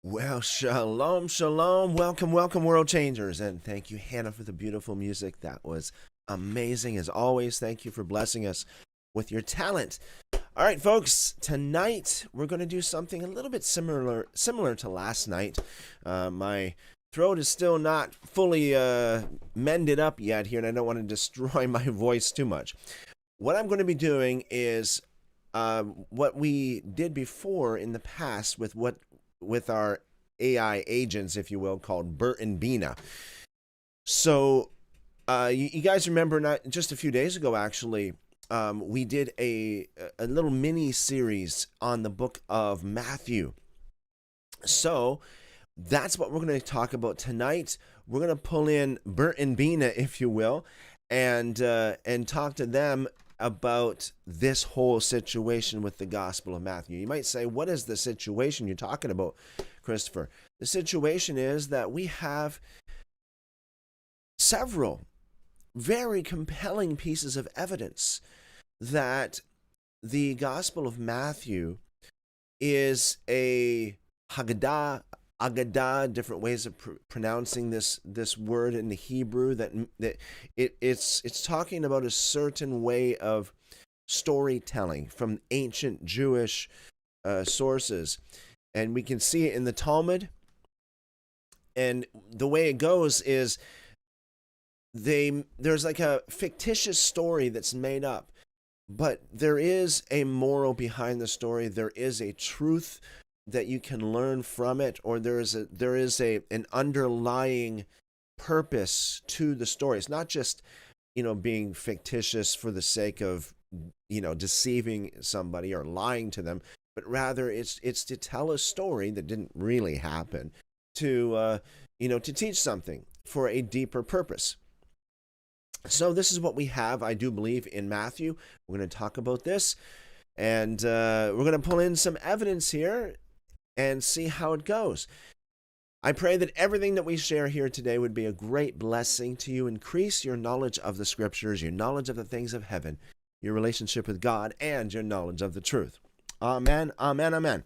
Well, shalom, shalom. Welcome, welcome, world changers. And thank you, Hannah, for the beautiful music. That was amazing. As always, thank you for blessing us with your talent. All right, folks, tonight we're going to do something a little bit similar to last night. My throat is still not fully mended up yet here, and I don't want to destroy my voice too much. What I'm going to be doing is what we did before in the past with our AI agents, if you will, called Bert and Bina. So you guys remember, not just a few days ago, actually, we did a little mini series on the book of Matthew. So that's what we're going to talk about tonight. We're going to pull in Bert and Bina, if you will, and talk to them about this whole situation with the Gospel of Matthew. You might say, what is the situation you're talking about, Christopher? The situation is that we have several very compelling pieces of evidence that the Gospel of Matthew is a Haggadah, Aggada, different ways of pronouncing this word in the Hebrew, that it's talking about a certain way of storytelling from ancient Jewish sources, and we can see it in the Talmud. And the way it goes is there's like a fictitious story that's made up, but there is a moral behind the story. There is a truth that you can learn from it, or there is an underlying purpose to the story. It's not just, being fictitious for the sake of, deceiving somebody or lying to them, but rather it's to tell a story that didn't really happen, to teach something for a deeper purpose. So this is what we have, I do believe, in Matthew. We're going to talk about this, and we're going to pull in some evidence here and see how it goes. I pray that everything that we share here today would be a great blessing to you, increase your knowledge of the scriptures, your knowledge of the things of heaven, your relationship with God, and your knowledge of the truth. Amen, amen, amen.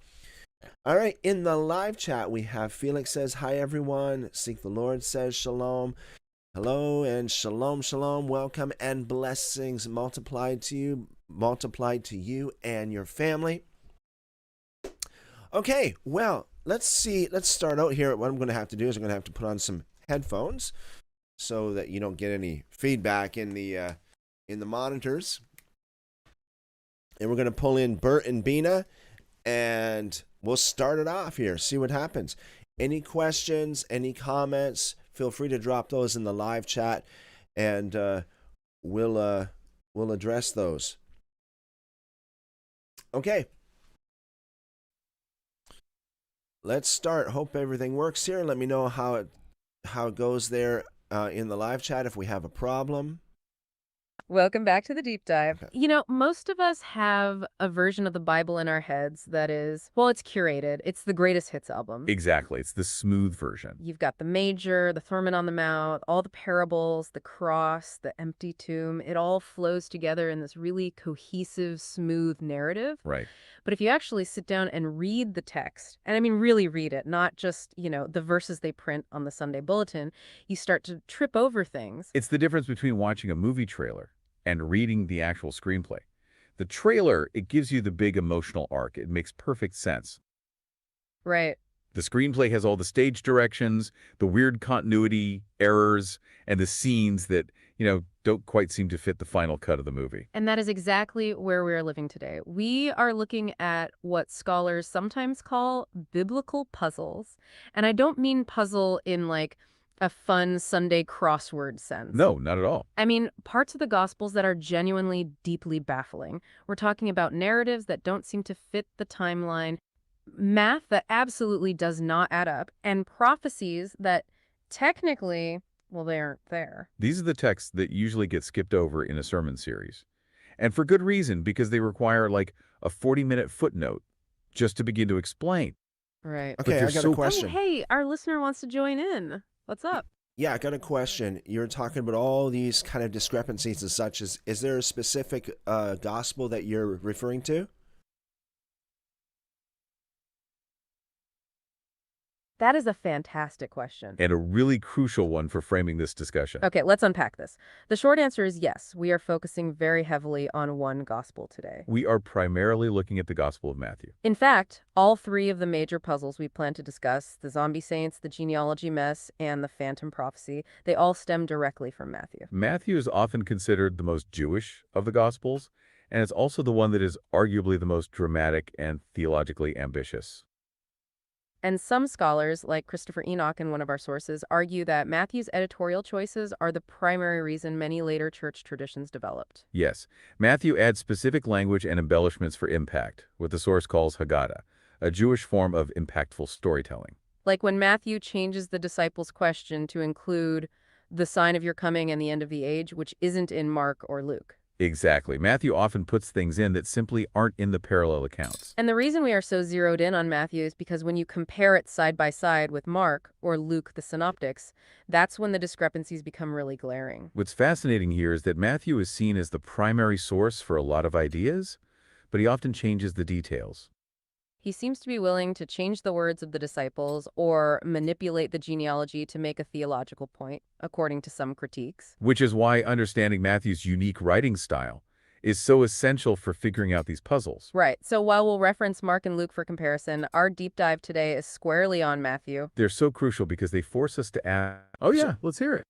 All right, in the live chat, we have Felix says, hi, everyone. Seek the Lord says, shalom. Hello, and shalom, shalom. Welcome and blessings multiplied to you and your family. Okay, well, let's start out here. What I'm going to have to do is I'm going to have to put on some headphones so that you don't get any feedback in the monitors. And we're going to pull in Bert and Bina, and we'll start it off here, see what happens. Any questions, any comments, feel free to drop those in the live chat, and we'll address those. Okay. Let's start. Hope everything works here. Let me know how it goes there in the live chat if we have a problem. Welcome back to the deep dive. Okay. Most of us have a version of the Bible in our heads that is, well, it's curated. It's the greatest hits album. Exactly. It's the smooth version. You've got the Major, the Sermon on the Mount, all the parables, the cross, the empty tomb. It all flows together in this really cohesive, smooth narrative. Right. But if you actually sit down and read the text, and I mean really read it, not just, the verses they print on the Sunday bulletin, you start to trip over things. It's the difference between watching a movie trailer and reading the actual screenplay. The trailer, it gives you the big emotional arc. It makes perfect sense. Right. The screenplay has all the stage directions, the weird continuity errors, and the scenes that, don't quite seem to fit the final cut of the movie. And that is exactly where we are living today. We are looking at what scholars sometimes call biblical puzzles. And I don't mean puzzle in like a fun Sunday crossword sense. No, not at all. I mean, parts of the Gospels that are genuinely deeply baffling. We're talking about narratives that don't seem to fit the timeline, math that absolutely does not add up, and prophecies that technically, well, they aren't there. These are the texts that usually get skipped over in a sermon series. And for good reason, because they require like a 40-minute footnote just to begin to explain. Right. Okay, I got a question. Oh, hey, our listener wants to join in. What's up? Yeah, I got a question. You're talking about all these kind of discrepancies and such. Is there a specific gospel that you're referring to? That is a fantastic question. And a really crucial one for framing this discussion. Okay, let's unpack this. The short answer is yes, we are focusing very heavily on one gospel today. We are primarily looking at the Gospel of Matthew. In fact, all three of the major puzzles we plan to discuss, the zombie saints, the genealogy mess, and the phantom prophecy, they all stem directly from Matthew. Matthew is often considered the most Jewish of the Gospels, and it's also the one that is arguably the most dramatic and theologically ambitious. And some scholars, like Christopher Enoch in one of our sources, argue that Matthew's editorial choices are the primary reason many later church traditions developed. Yes, Matthew adds specific language and embellishments for impact, what the source calls Aggada, a Jewish form of impactful storytelling. Like when Matthew changes the disciples' question to include the sign of your coming and the end of the age, which isn't in Mark or Luke. Exactly. Matthew often puts things in that simply aren't in the parallel accounts. And the reason we are so zeroed in on Matthew is because when you compare it side by side with Mark or Luke, the synoptics, that's when the discrepancies become really glaring. What's fascinating here is that Matthew is seen as the primary source for a lot of ideas, but he often changes the details. He seems to be willing to change the words of the disciples or manipulate the genealogy to make a theological point, according to some critiques. Which is why understanding Matthew's unique writing style is so essential for figuring out these puzzles. Right. So while we'll reference Mark and Luke for comparison, our deep dive today is squarely on Matthew. They're so crucial because they force us to ask, oh yeah, let's hear it.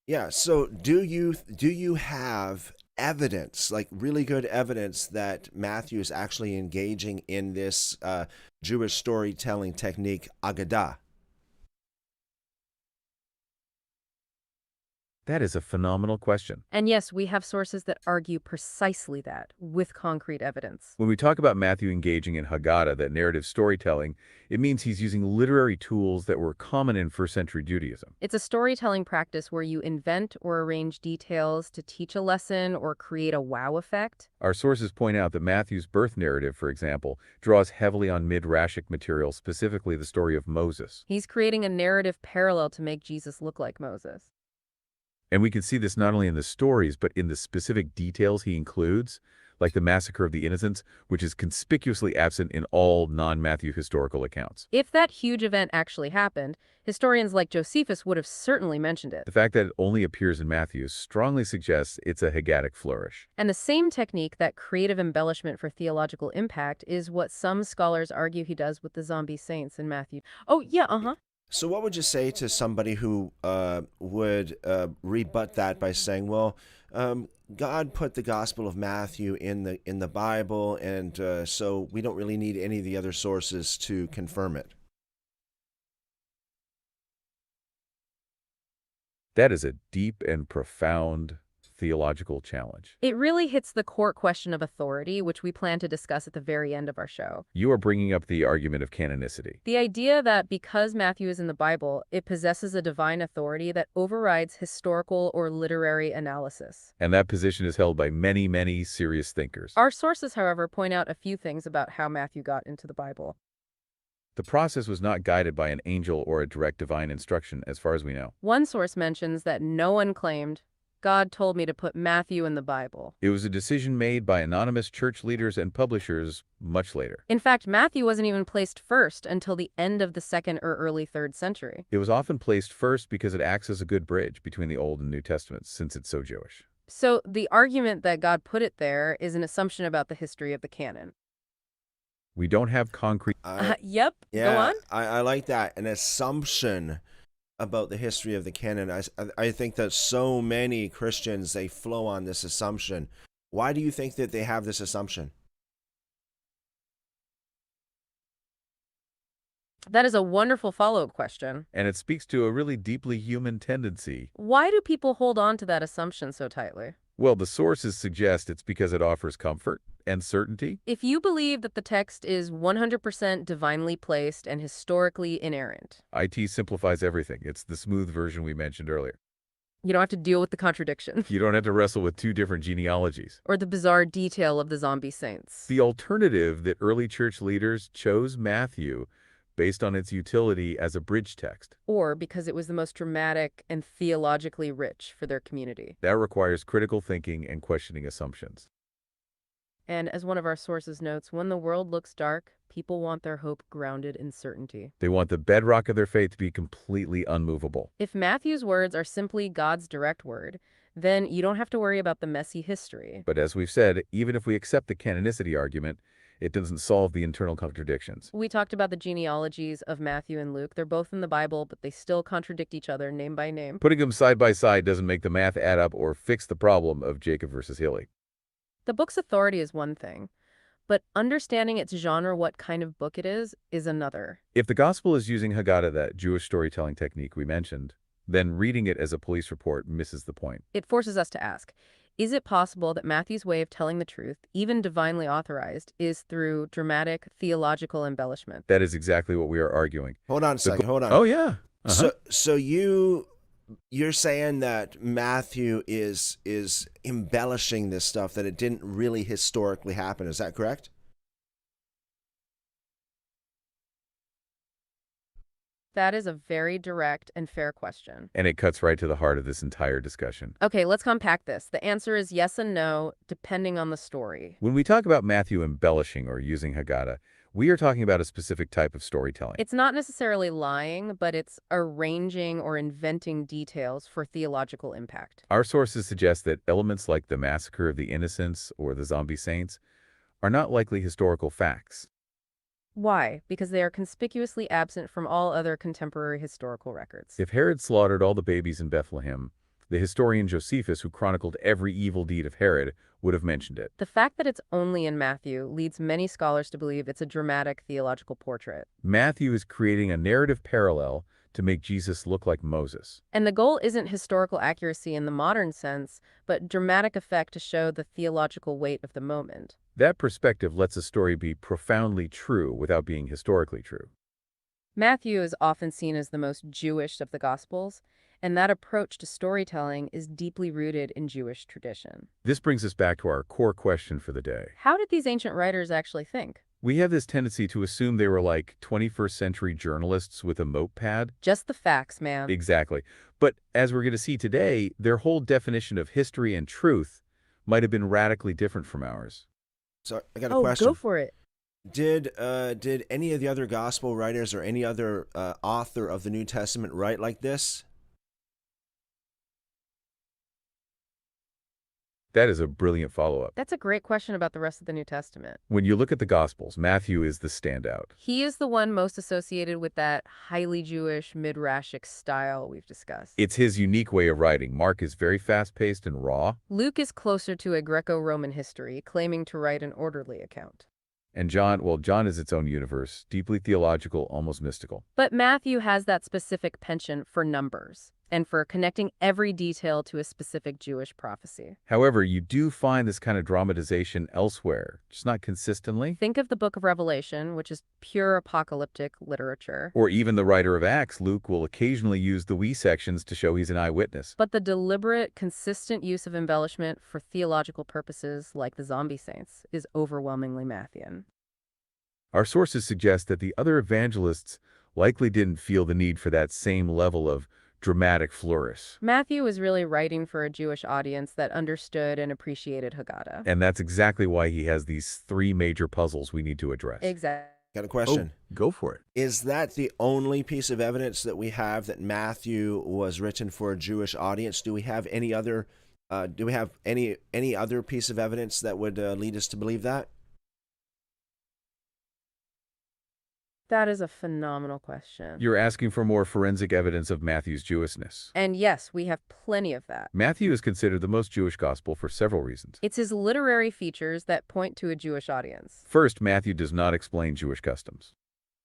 Yeah, so do you have evidence, like really good evidence, that Matthew is actually engaging in this Jewish storytelling technique, Aggada? That is a phenomenal question. And yes, we have sources that argue precisely that, with concrete evidence. When we talk about Matthew engaging in Haggadah, that narrative storytelling, it means he's using literary tools that were common in first-century Judaism. It's a storytelling practice where you invent or arrange details to teach a lesson or create a wow effect. Our sources point out that Matthew's birth narrative, for example, draws heavily on midrashic material, specifically the story of Moses. He's creating a narrative parallel to make Jesus look like Moses. And we can see this not only in the stories, but in the specific details he includes, like the massacre of the innocents, which is conspicuously absent in all non-Matthew historical accounts. If that huge event actually happened, historians like Josephus would have certainly mentioned it. The fact that it only appears in Matthew strongly suggests it's a Haggadic flourish. And the same technique, that creative embellishment for theological impact, is what some scholars argue he does with the zombie saints in Matthew. Oh, yeah, So what would you say to somebody who would rebut that by saying, well, God put the Gospel of Matthew in the Bible, and so we don't really need any of the other sources to confirm it? That is a deep and profound theological challenge. It really hits the core question of authority, which we plan to discuss at the very end of our show. You are bringing up the argument of canonicity. The idea that because Matthew is in the Bible, it possesses a divine authority that overrides historical or literary analysis. And that position is held by many, many serious thinkers. Our sources, however, point out a few things about how Matthew got into the Bible. The process was not guided by an angel or a direct divine instruction, as far as we know. One source mentions that no one claimed, God told me to put Matthew in the Bible. It was a decision made by anonymous church leaders and publishers much later. In fact, Matthew wasn't even placed first until the end of the 2nd or early 3rd century. It was often placed first because it acts as a good bridge between the Old and New Testaments, since it's so Jewish. So the argument that God put it there is an assumption about the history of the canon. We don't have concrete... Yep, Yeah, go on. I like that. An assumption about the history of the canon. I think that so many Christians, they flow on this assumption. Why do you think that they have this assumption? That is a wonderful follow-up question. And it speaks to a really deeply human tendency. Why do people hold on to that assumption so tightly? Well, the sources suggest it's because it offers comfort and certainty. If you believe that the text is 100% divinely placed and historically inerrant, IT simplifies everything. It's the smooth version we mentioned earlier. you don't have to deal with the contradiction You don't have to wrestle with two different genealogies. or the bizarre detail of the zombie saints. The alternative that early church leaders chose Matthew based on its utility as a bridge text. Or because it was the most dramatic and theologically rich for their community. That requires critical thinking and questioning assumptions. And as one of our sources notes, when the world looks dark, people want their hope grounded in certainty. They want the bedrock of their faith to be completely unmovable. If Matthew's words are simply God's direct word, then you don't have to worry about the messy history. But as we've said, even if we accept the canonicity argument, it doesn't solve the internal contradictions. We talked about the genealogies of Matthew and Luke. They're both in the Bible, but they still contradict each other name by name. Putting them side by side doesn't make the math add up or fix the problem of Jacob versus Hilly. The book's authority is one thing, but understanding its genre, what kind of book it is another. If the gospel is using Haggadah, that Jewish storytelling technique we mentioned, then reading it as a police report misses the point. It forces us to ask, is it possible that Matthew's way of telling the truth, even divinely authorized, is through dramatic theological embellishment? That is exactly what we are arguing. Hold on a second. Hold on. Oh, yeah. So you're saying that Matthew is embellishing this stuff, that it didn't really historically happen. Is that correct? That is a very direct and fair question. And it cuts right to the heart of this entire discussion. Okay, let's unpack this. The answer is yes and no, depending on the story. When we talk about Matthew embellishing or using Haggadah, we are talking about a specific type of storytelling. It's not necessarily lying, but it's arranging or inventing details for theological impact. Our sources suggest that elements like the massacre of the innocents or the zombie saints are not likely historical facts. Why? Because they are conspicuously absent from all other contemporary historical records. If Herod slaughtered all the babies in Bethlehem, the historian Josephus, who chronicled every evil deed of Herod, would have mentioned it. The fact that it's only in Matthew leads many scholars to believe it's a dramatic theological portrait. Matthew is creating a narrative parallel to make Jesus look like Moses. And the goal isn't historical accuracy in the modern sense, but dramatic effect to show the theological weight of the moment. That perspective lets a story be profoundly true without being historically true. Matthew is often seen as the most Jewish of the Gospels, and that approach to storytelling is deeply rooted in Jewish tradition. This brings us back to our core question for the day. How did these ancient writers actually think? We have this tendency to assume they were like 21st century journalists with a notepad. Just the facts, man. Exactly. But as we're going to see today, their whole definition of history and truth might have been radically different from ours. So I got a question. Go for it. Did any of the other gospel writers or any other author of the New Testament write like this? That is a brilliant follow-up. That's a great question about the rest of the New Testament. When you look at the Gospels, Matthew is the standout. He is the one most associated with that highly Jewish midrashic style we've discussed. It's his unique way of writing. Mark is very fast-paced and raw. Luke is closer to a Greco-Roman history, claiming to write an orderly account. And John is its own universe, deeply theological, almost mystical. But Matthew has that specific penchant for numbers and for connecting every detail to a specific Jewish prophecy. However, you do find this kind of dramatization elsewhere, just not consistently. Think of the book of Revelation, which is pure apocalyptic literature. Or even the writer of Acts, Luke, will occasionally use the we sections to show he's an eyewitness. But the deliberate, consistent use of embellishment for theological purposes, like the zombie saints, is overwhelmingly Matthean. Our sources suggest that the other evangelists likely didn't feel the need for that same level of dramatic flourish. Matthew was really writing for a Jewish audience that understood and appreciated Haggadah. And that's exactly why he has these three major puzzles we need to address. Exactly. Got a question. Go for it. Is that the only piece of evidence that we have that Matthew was written for a Jewish audience? Do we have any other? Any other piece of evidence that would lead us to believe that? That is a phenomenal question. You're asking for more forensic evidence of Matthew's Jewishness. And yes, we have plenty of that. Matthew is considered the most Jewish gospel for several reasons. It's his literary features that point to a Jewish audience. First, Matthew does not explain Jewish customs.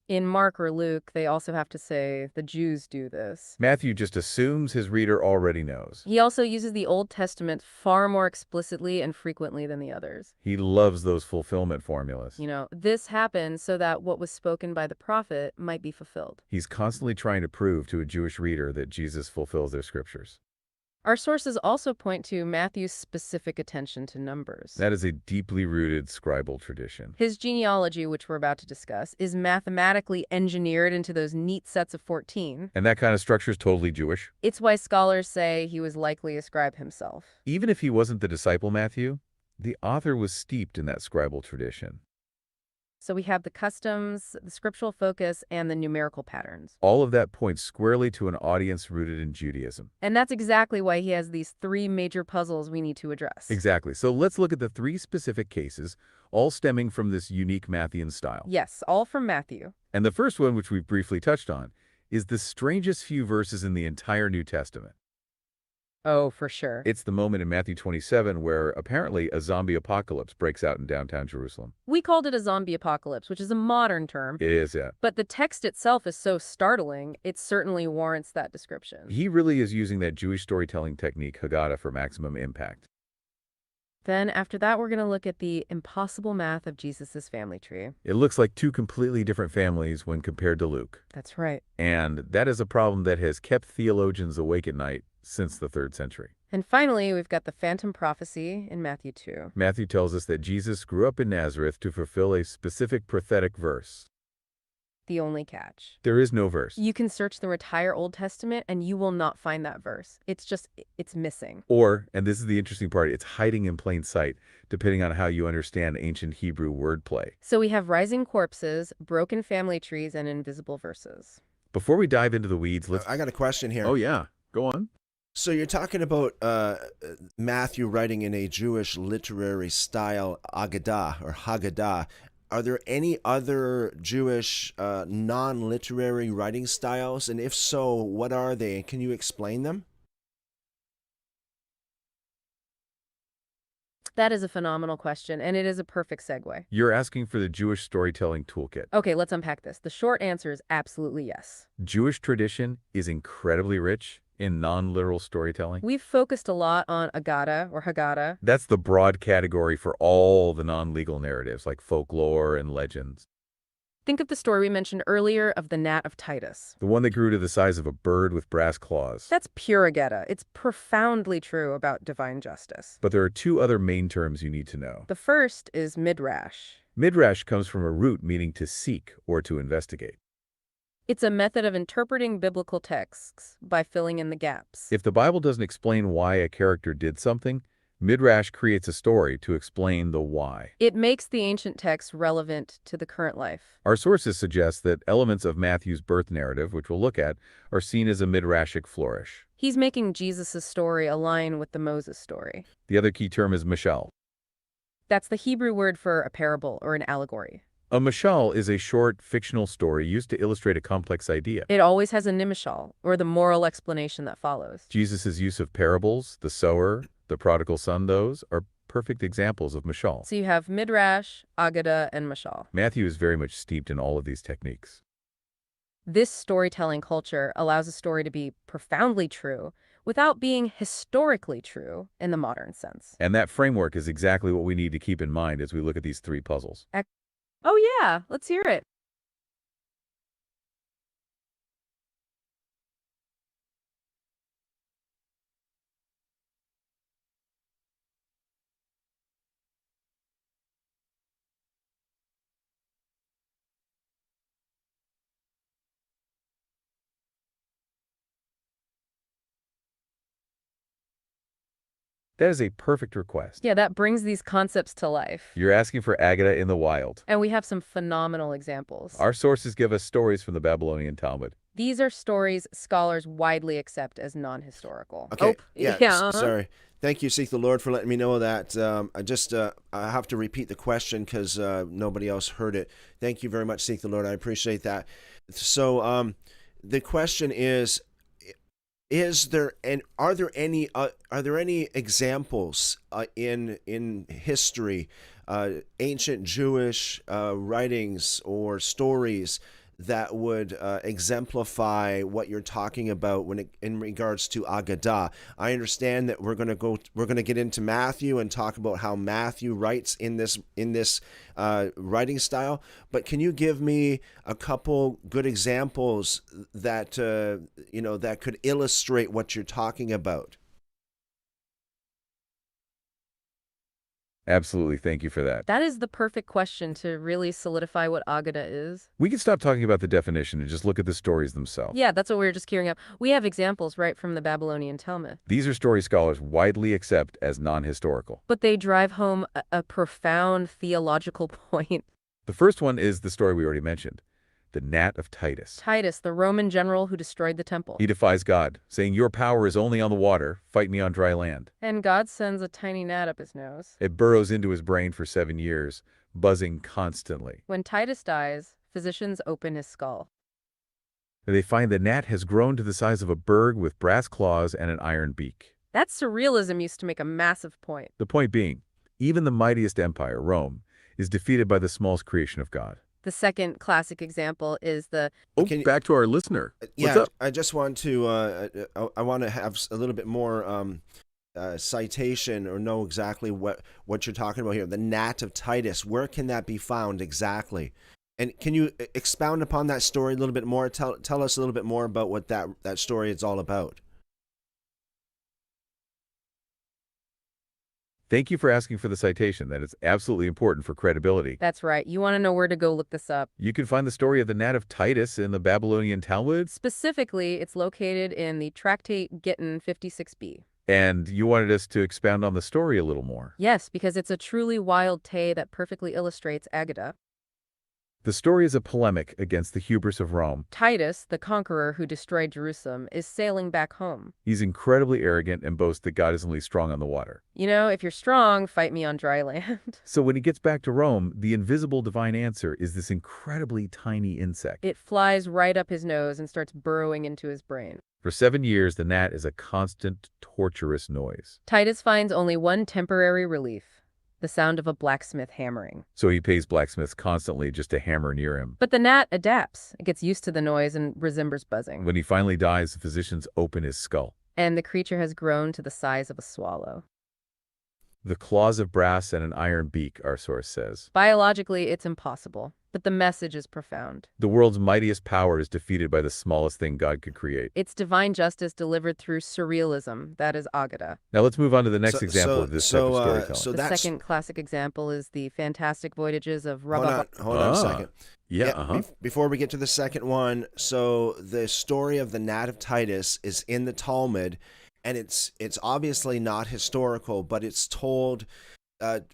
In Mark or Luke, they also have to say, the Jews do this. Matthew just assumes his reader already knows. He also uses the Old Testament far more explicitly and frequently than the others. He loves those fulfillment formulas. This happened so that what was spoken by the prophet might be fulfilled. He's constantly trying to prove to a Jewish reader that Jesus fulfills their scriptures. Our sources also point to Matthew's specific attention to numbers. That is a deeply rooted scribal tradition. His genealogy, which we're about to discuss, is mathematically engineered into those neat sets of 14. And that kind of structure is totally Jewish. It's why scholars say he was likely a scribe himself. Even if he wasn't the disciple Matthew, The author was steeped in that scribal tradition. So we have the customs, the scriptural focus, and the numerical patterns. All of that points squarely to an audience rooted in Judaism. And that's exactly why he has these three major puzzles we need to address. Exactly. So let's look at the three specific cases, all stemming from this unique Matthean style. Yes, all from Matthew. And the first one, which we've briefly touched on, is the strangest few verses in the entire New Testament. Oh, for sure. It's the moment in Matthew 27 where apparently a zombie apocalypse breaks out in downtown Jerusalem. We called it a zombie apocalypse, which is a modern term. It is, yeah. But the text itself is so startling, it certainly warrants that description. He really is using that Jewish storytelling technique, Aggada, for maximum impact. Then after that, we're going to look at the impossible math of Jesus' family tree. It looks like two completely different families when compared to Luke. That's right. And that is a problem that has kept theologians awake at night since the 3rd century. And finally, we've got the phantom prophecy in Matthew 2. Matthew tells us that Jesus grew up in Nazareth to fulfill a specific prophetic verse. The only catch. There is no verse. You can search the entire Old Testament and you will not find that verse. It's missing. Or, and this is the interesting part, it's hiding in plain sight, depending on how you understand ancient Hebrew wordplay. So we have rising corpses, broken family trees, and invisible verses. Before we dive into the weeds, let's... I got a question here. Oh, yeah. Go on. So you're talking about Matthew writing in a Jewish literary style, Aggada or Haggadah. Are there any other Jewish non-literary writing styles? And if so, what are they? Can you explain them? That is a phenomenal question, and it is a perfect segue. You're asking for the Jewish storytelling toolkit. Okay, let's unpack this. The short answer is absolutely yes. Jewish tradition is incredibly rich in non-literal storytelling. We've focused a lot on Aggada or Haggadah. That's the broad category for all the non-legal narratives like folklore and legends. Think of the story we mentioned earlier of the gnat of Titus. The one that grew to the size of a bird with brass claws. That's pure Aggada. It's profoundly true about divine justice. But there are two other main terms you need to know. The first is midrash. Midrash comes from a root meaning to seek or to investigate. It's a method of interpreting biblical texts by filling in the gaps. If the Bible doesn't explain why a character did something, Midrash creates a story to explain the why. It makes the ancient text relevant to the current life. Our sources suggest that elements of Matthew's birth narrative, which we'll look at, are seen as a midrashic flourish. He's making Jesus' story align with the Moses story. The other key term is mashal. That's the Hebrew word for a parable or an allegory. A mashal is a short, fictional story used to illustrate a complex idea. It always has a nimishal, or the moral explanation that follows. Jesus' use of parables, the sower, the prodigal son, those are perfect examples of mashal. So you have midrash, Aggada, and mashal. Matthew is very much steeped in all of these techniques. This storytelling culture allows a story to be profoundly true without being historically true in the modern sense. And that framework is exactly what we need to keep in mind as we look at these three puzzles. Oh yeah, let's hear it. That is a perfect request. Yeah, that brings these concepts to life. You're asking for Aggada in the wild. And we have some phenomenal examples. Our sources give us stories from the Babylonian Talmud. These are stories scholars widely accept as non-historical. Okay. Oh, Yeah. Sorry. Thank you, Seek the Lord, for letting me know that. I have to repeat the question because nobody else heard it. Thank you very much, Seek the Lord. I appreciate that. So the question is there and are there any examples in history, ancient Jewish writings or stories that would exemplify what you're talking about in regards to Aggada? I understand that we're going to get into Matthew and talk about how Matthew writes in this writing style, but can you give me a couple good examples that that could illustrate what you're talking about? Absolutely. Thank you for that. That is the perfect question to really solidify what Aggada is. We can stop talking about the definition and just look at the stories themselves. Yeah, that's what we were just queuing up. We have examples right from the Babylonian Talmud. These are stories scholars widely accept as non-historical. But they drive home a profound theological point. The first one is the story we already mentioned, the gnat of Titus. Titus, the Roman general who destroyed the temple. He defies God, saying, "Your power is only on the water. Fight me on dry land." And God sends a tiny gnat up his nose. It burrows into his brain for 7 years, buzzing constantly. When Titus dies, physicians open his skull. They find the gnat has grown to the size of a bird with brass claws and an iron beak. That surrealism used to make a massive point. The point being, even the mightiest empire, Rome, is defeated by the smallest creation of God. The second classic example is the... Oh, Can you- back to our listener. Yeah, What's up? I just want to I want to have a little bit more citation or know exactly what you're talking about here. The gnat of Titus. Where can that be found exactly? And can you expound upon that story a little bit more? Tell us a little bit more about what that story is all about. Thank you for asking for the citation. That is absolutely important for credibility. That's right. You want to know where to go look this up. You can find the story of the gnat of Titus in the Babylonian Talmud, Specifically, it's located in the Tractate Gittin 56b. and you wanted us to expound on the story a little more. Yes, because it's a truly wild tale that perfectly illustrates Aggada. The story is a polemic against the hubris of Rome. Titus, the conqueror who destroyed Jerusalem, is sailing back home. He's incredibly arrogant and boasts that God is only strong on the water. You know, if you're strong, fight me on dry land. So when he gets back to Rome, the invisible divine answer is this incredibly tiny insect. It flies right up his nose and starts burrowing into his brain. For 7 years, the gnat is a constant, torturous noise. Titus finds only one temporary relief: the sound of a blacksmith hammering. So he pays blacksmiths constantly just to hammer near him. But the gnat adapts. It gets used to the noise and resembles buzzing. When he finally dies, the physicians open his skull. And the creature has grown to the size of a swallow. The claws of brass and an iron beak, our source says. Biologically, it's impossible, but the message is profound. The world's mightiest power is defeated by the smallest thing God could create. It's divine justice delivered through surrealism. That is Aggada. Now let's move on to the next So- example so- of this so, type of uh, storytelling. so The that's- second classic example is the fantastic voyages of Hold Rabba. on a second. Yeah, Before we get to the second one, so the story of the gnat of Titus is in the Talmud, and it's obviously not historical, but it's told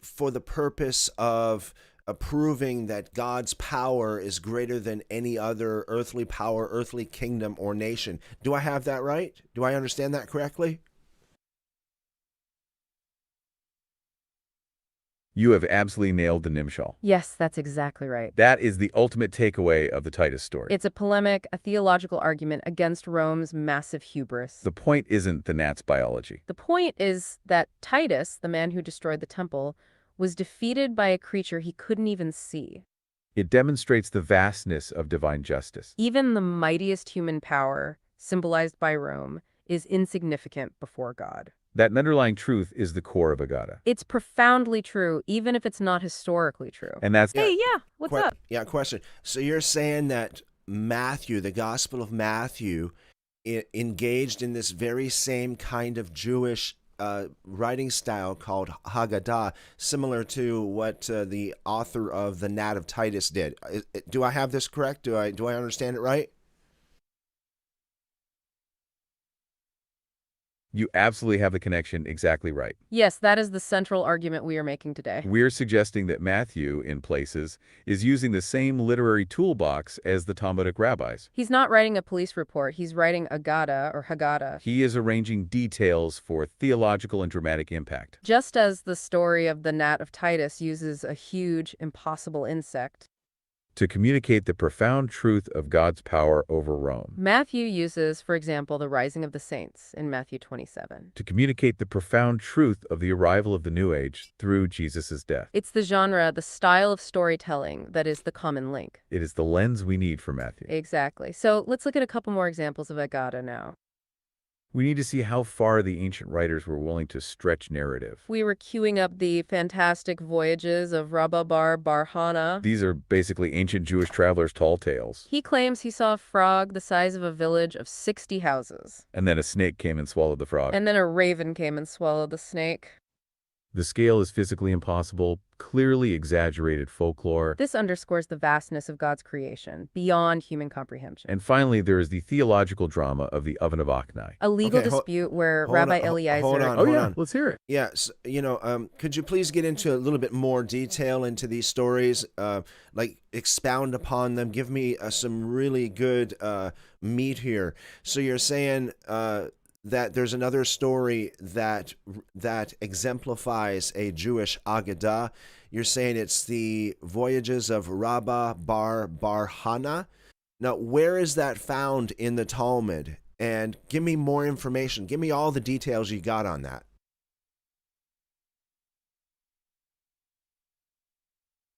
for the purpose of proving that God's power is greater than any other earthly power, earthly kingdom, or nation. Do I have that right? Do I understand that correctly? You have absolutely nailed the Nimshal. Yes, that's exactly right. That is the ultimate takeaway of the Titus story. It's a polemic, a theological argument against Rome's massive hubris. The point isn't the gnat's biology. The point is that Titus, the man who destroyed the temple, was defeated by a creature he couldn't even see. It demonstrates the vastness of divine justice. Even the mightiest human power, symbolized by Rome, is insignificant before God. That underlying truth is the core of Aggada. It's profoundly true, even if it's not historically true. And that's Hey, yeah, what's up? Yeah, question. So you're saying that Matthew, the Gospel of Matthew, engaged in this very same kind of Jewish writing style called Haggadah, similar to what the author of the Gnat of Titus did. Do I have this correct? Do I understand it right? You absolutely have the connection exactly right. Yes, that is the central argument we are making today. We're suggesting that Matthew, in places, is using the same literary toolbox as the Talmudic rabbis. He's not writing a police report, he's writing Aggada or Haggadah. He is arranging details for theological and dramatic impact. Just as the story of the gnat of Titus uses a huge, impossible insect, To communicate the profound truth of God's power over Rome. Matthew uses, for example, the rising of the saints in Matthew 27. To communicate the profound truth of the arrival of the New Age through Jesus' death. It's the genre, the style of storytelling that is the common link. It is the lens we need for Matthew. Exactly. So let's look at a couple more examples of Aggada now. We need to see how far the ancient writers were willing to stretch narrative. We were queuing up the fantastic voyages of Rabba bar Barhana. These are basically ancient Jewish travelers' tall tales. He claims he saw a frog the size of a village of 60 houses. And then a snake came and swallowed the frog. And then a raven came and swallowed the snake. The scale is physically impossible, clearly exaggerated folklore. This underscores the vastness of God's creation, beyond human comprehension. And finally, there is the theological drama of the Oven of Achnai. A legal Okay, dispute where hold Rabbi on, Eliezer... hold on. Oh, yeah, let's hear it. Yes, could you please get into a little bit more detail into these stories, like expound upon them? Give me some really good meat here. So you're saying that there's another story that exemplifies a Jewish Aggadah. You're saying it's the voyages of Rabbah bar Hana. Now, where is that found in the Talmud? And give me more information. Give me all the details you got on that.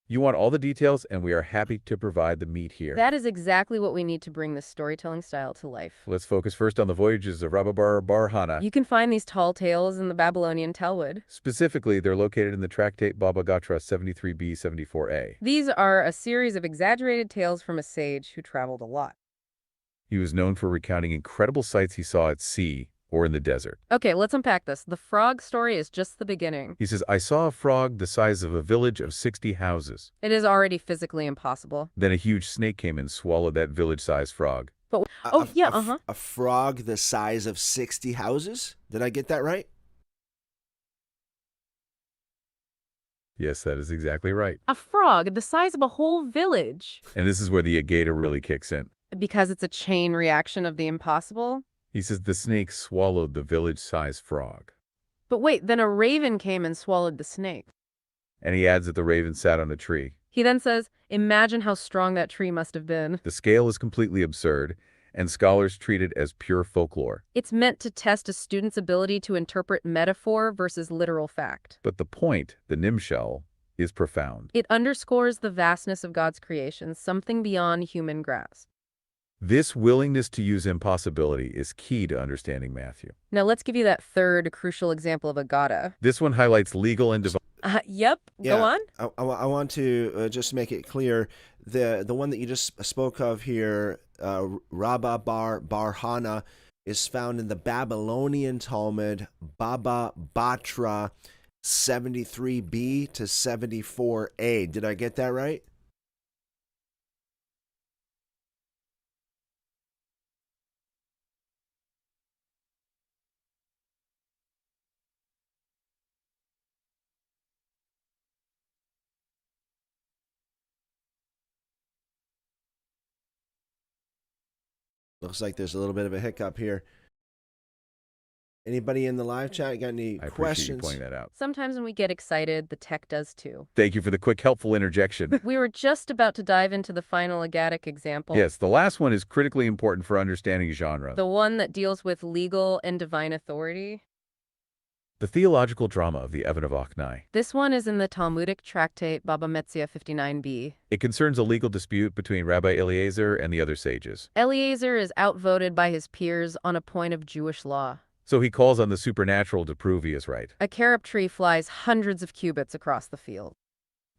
You want all the details, and we are happy to provide the meat here. That is exactly what we need to bring this storytelling style to life. Let's focus first on the voyages of Rabbah bar Hana. You can find these tall tales in the Babylonian Talmud. Specifically, they're located in the tractate Baba Gatra 73b 74a. These are a series of exaggerated tales from a sage who traveled a lot. He was known for recounting incredible sights he saw at sea or in the desert. Okay, let's unpack this. The frog story is just the beginning. He says, I saw a frog the size of a village of 60 houses. It is already physically impossible. Then a huge snake came and swallowed that village-sized frog. But A frog the size of 60 houses? Did I get that right? Yes, that is exactly right. a frog the size of a whole village. And this is where the Aggada really kicks in. Because it's a chain reaction of the impossible? He says the snake swallowed the village-sized frog. But wait, then a raven came and swallowed the snake. And he adds that the raven sat on a tree. He then says, imagine how strong that tree must have been. The scale is completely absurd, and scholars treat it as pure folklore. It's meant to test a student's ability to interpret metaphor versus literal fact. But the point, the nimshal, is profound. It underscores the vastness of God's creation, something beyond human grasp. This willingness to use impossibility is key to understanding Matthew. Now let's give you that third crucial example of Aggada. This one highlights legal and divine. Yep, Yeah, go on. I want to just make it clear, the one that you just spoke of here, Rabbah bar Hana, is found in the Babylonian Talmud, Baba Batra 73b to 74a. Did I get that right? Looks like there's a little bit of a hiccup here. Anybody in the live chat got any I appreciate you questions? pointing that out. Sometimes when we get excited, the tech does too. Thank you for the quick, helpful interjection. We were just about to dive into the final Aggadic example. Yes, the last one is critically important for understanding genre. The one that deals with legal and divine authority. The theological drama of the Oven of Achnai. This one is in the Talmudic tractate Baba Metzia 59b. It concerns a legal dispute between Rabbi Eliezer and the other sages. Eliezer is outvoted by his peers on a point of Jewish law. So he calls on the supernatural to prove he is right. A carob tree flies hundreds of cubits across the field.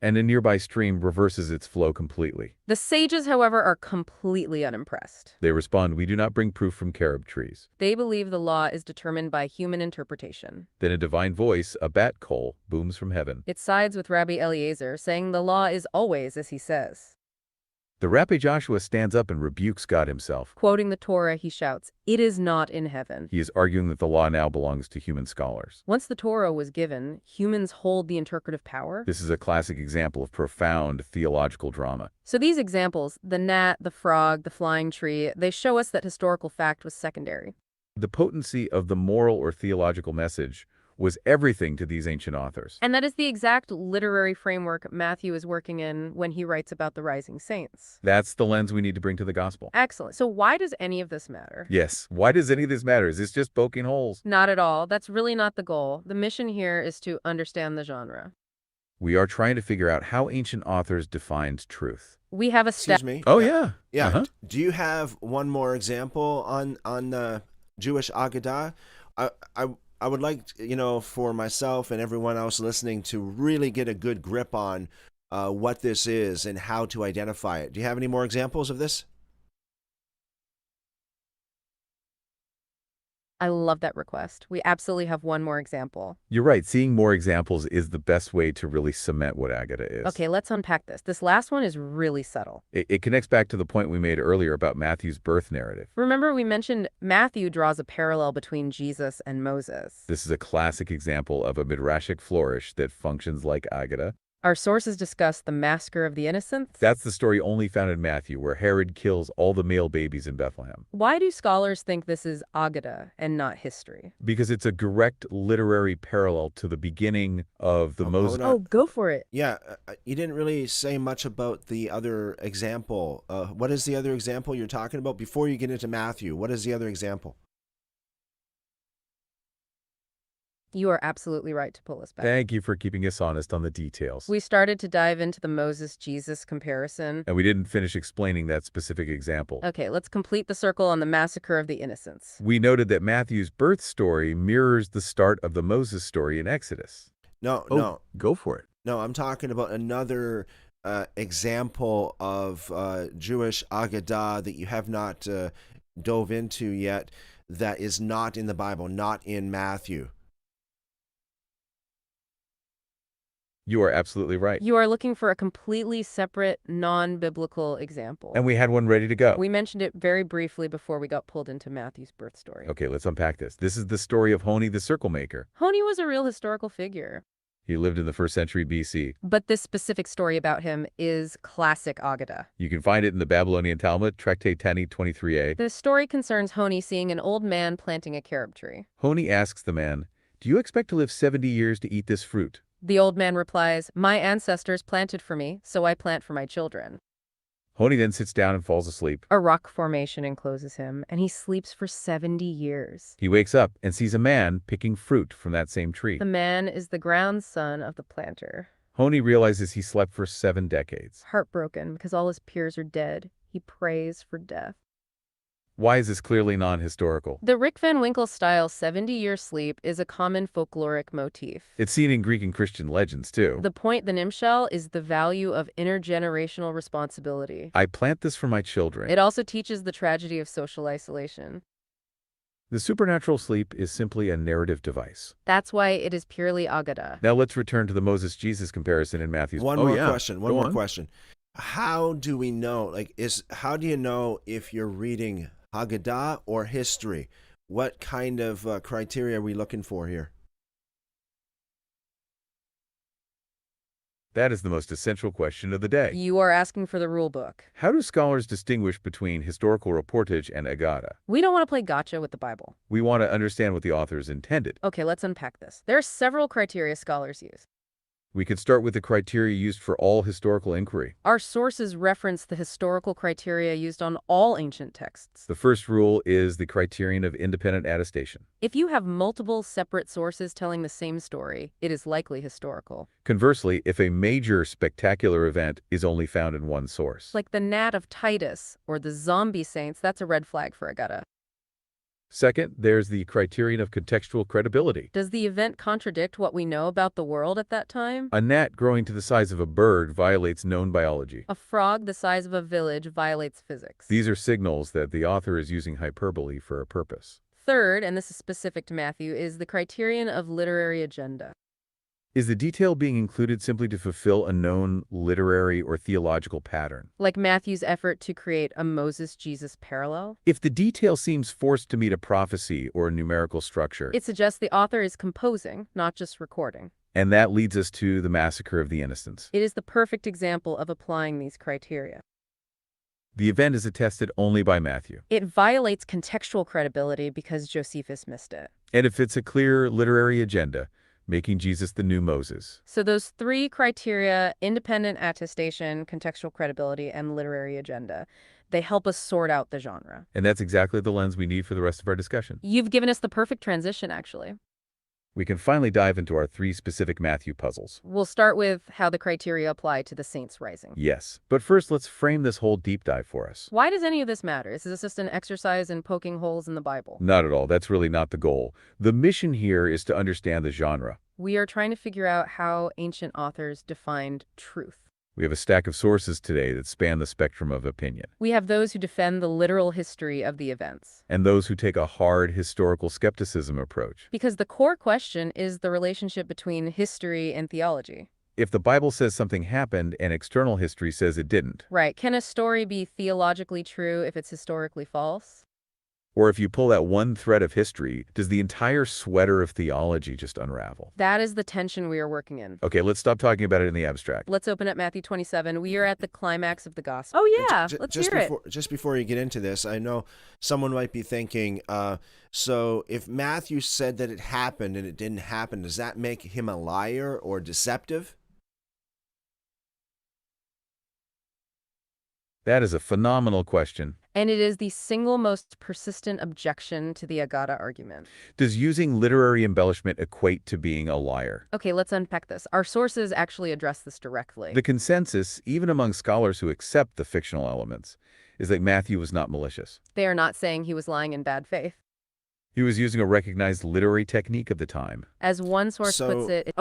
And a nearby stream reverses its flow completely. The sages, however, are completely unimpressed. They respond, we do not bring proof from carob trees. They believe the law is determined by human interpretation. Then a divine voice, a bat call, booms from heaven. It sides with Rabbi Eliezer, saying the law is always as he says. The Rabbi Joshua stands up and rebukes God himself. Quoting the Torah, he shouts, "It is not in heaven." He is arguing that the law now belongs to human scholars. Once the Torah was given, humans hold the interpretive power. This is a classic example of profound theological drama. So these examples, the gnat, the frog, the flying tree, they show us that historical fact was secondary. The potency of the moral or theological message was everything to these ancient authors. And that is the exact literary framework Matthew is working in when he writes about the rising saints. That's the lens we need to bring to the gospel. Excellent. So why does any of this matter? Yes. Why does any of this matter? Is this just poking holes? Not at all. That's really not the goal. The mission here is to understand the genre. We are trying to figure out how ancient authors defined truth. We have a Excuse me? Oh, yeah. Yeah. Uh-huh. Do you have one more example on Jewish Aggadah? I would like, for myself and everyone else listening to really get a good grip on what this is and how to identify it. Do you have any more examples of this? I love that request. We absolutely have one more example. You're right, seeing more examples is the best way to really cement what Aggada is. Okay, let's unpack this. This last one is really subtle. It connects back to the point we made earlier about Matthew's birth narrative. Remember, we mentioned Matthew draws a parallel between Jesus and Moses. This is a classic example of a midrashic flourish that functions like Aggada. Our sources discuss the massacre of the innocents. That's the story only found in Matthew, where Herod kills all the male babies in Bethlehem. Why do scholars think this is Aggada and not history? Because it's a direct literary parallel to the beginning of the Moses. hold on. Oh, go for it. Yeah, you didn't really say much about the other example. What is the other example you're talking about? Before you get into Matthew, what is the other example? You are absolutely right to pull us back. Thank you for keeping us honest on the details. We started to dive into the Moses-Jesus comparison. And we didn't finish explaining that specific example. Okay, let's complete the circle on the massacre of the innocents. We noted that Matthew's birth story mirrors the start of the Moses story in Exodus. No. Go for it. No, I'm talking about another example of Jewish Aggadah that you have not dove into yet, that is not in the Bible, not in Matthew. You are absolutely right. You are looking for a completely separate, non-biblical example. And we had one ready to go. We mentioned it very briefly before we got pulled into Matthew's birth story. Okay, let's unpack this. This is the story of Honi the circle maker. Honi was a real historical figure. He lived in the 1st century BC. But this specific story about him is classic Aggada. You can find it in the Babylonian Talmud, Tractate Tani 23a. The story concerns Honi seeing an old man planting a carob tree. Honi asks the man, "Do you expect to live 70 years to eat this fruit?" The old man replies, "My ancestors planted for me, so I plant for my children." Honi then sits down and falls asleep. A rock formation encloses him, and he sleeps for 70 years. He wakes up and sees a man picking fruit from that same tree. The man is the grandson of the planter. Honi realizes he slept for 7 decades. Heartbroken because all his peers are dead, he prays for death. Why is this clearly non-historical? The Rick Van Winkle-style 70-year sleep is a common folkloric motif. It's seen in Greek and Christian legends, too. The point, the nimshal, is the value of intergenerational responsibility. I plant this for my children. It also teaches the tragedy of social isolation. The supernatural sleep is simply a narrative device. That's why it is purely Aggada. Now let's return to the Moses-Jesus comparison in Matthew's. One more question. How do we know, how do you know if you're reading Haggadah or history? What kind of criteria are we looking for here? That is the most essential question of the day. You are asking for the rule book. How do scholars distinguish between historical reportage and Aggada? We don't want to play gotcha with the Bible. We want to understand what the authors intended. Okay, let's unpack this. There are several criteria scholars use. We could start with the criteria used for all historical inquiry. Our sources reference the historical criteria used on all ancient texts. The first rule is the criterion of independent attestation. If you have multiple separate sources telling the same story, it is likely historical. Conversely, if a major spectacular event is only found in one source. Like the Gnat of Titus or the zombie saints, that's a red flag for Aggada. Second, there's the criterion of contextual credibility. Does the event contradict what we know about the world at that time? A gnat growing to the size of a bird violates known biology. A frog the size of a village violates physics. These are signals that the author is using hyperbole for a purpose. Third, and this is specific to Matthew, is the criterion of literary agenda. Is the detail being included simply to fulfill a known literary or theological pattern? Like Matthew's effort to create a Moses-Jesus parallel? If the detail seems forced to meet a prophecy or a numerical structure, It suggests the author is composing, not just recording. and that leads us to the massacre of the innocents. It is the perfect example of applying these criteria. The event is attested only by Matthew, It violates contextual credibility because Josephus missed it. and it fits a clear literary agenda, making Jesus the new Moses. So those three criteria, independent attestation, contextual credibility, and literary agenda, they help us sort out the genre. And that's exactly the lens we need for the rest of our discussion. You've given us the perfect transition, actually. We can finally dive into our 3 specific Matthew puzzles. We'll start with how the criteria apply to the saints rising. Yes, but first let's frame this whole deep dive for us. Why does any of this matter? Is this just an exercise in poking holes in the Bible? Not at all. That's really not the goal. The mission here is to understand the genre. We are trying to figure out how ancient authors defined truth. We have a stack of sources today that span the spectrum of opinion, We have those who defend the literal history of the events. and those who take a hard historical skepticism approach. Because the core question is the relationship between history and theology. If the Bible says something happened and external history says it didn't, Right. Can a story be theologically true if it's historically false? or if you pull that one thread of history, does the entire sweater of theology just unravel? That is the tension we are working in. Okay, let's stop talking about it in the abstract. Let's open up Matthew 27. We are at the climax of the gospel. Oh, yeah. Let's hear it. Just before you get into this, I know someone might be thinking, so if Matthew said that it happened and it didn't happen, does that make him a liar or deceptive? That is a phenomenal question. And it is the single most persistent objection to the Aggada argument. Does using literary embellishment equate to being a liar? Okay, let's unpack this. Our sources actually address this directly. The consensus, even among scholars who accept the fictional elements, is that Matthew was not malicious. They are not saying he was lying in bad faith. He was using a recognized literary technique of the time. As one source So- puts it,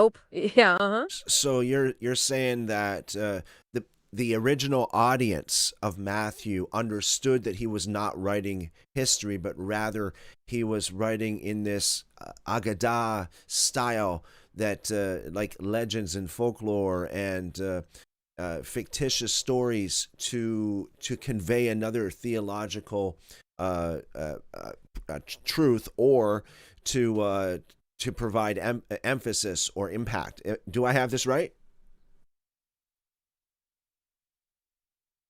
yeah, So you're saying that the original audience of Matthew understood that he was not writing history, but rather he was writing in this Aggada style that like legends and folklore and fictitious stories to convey another theological truth or to provide emphasis or impact. Do I have this right?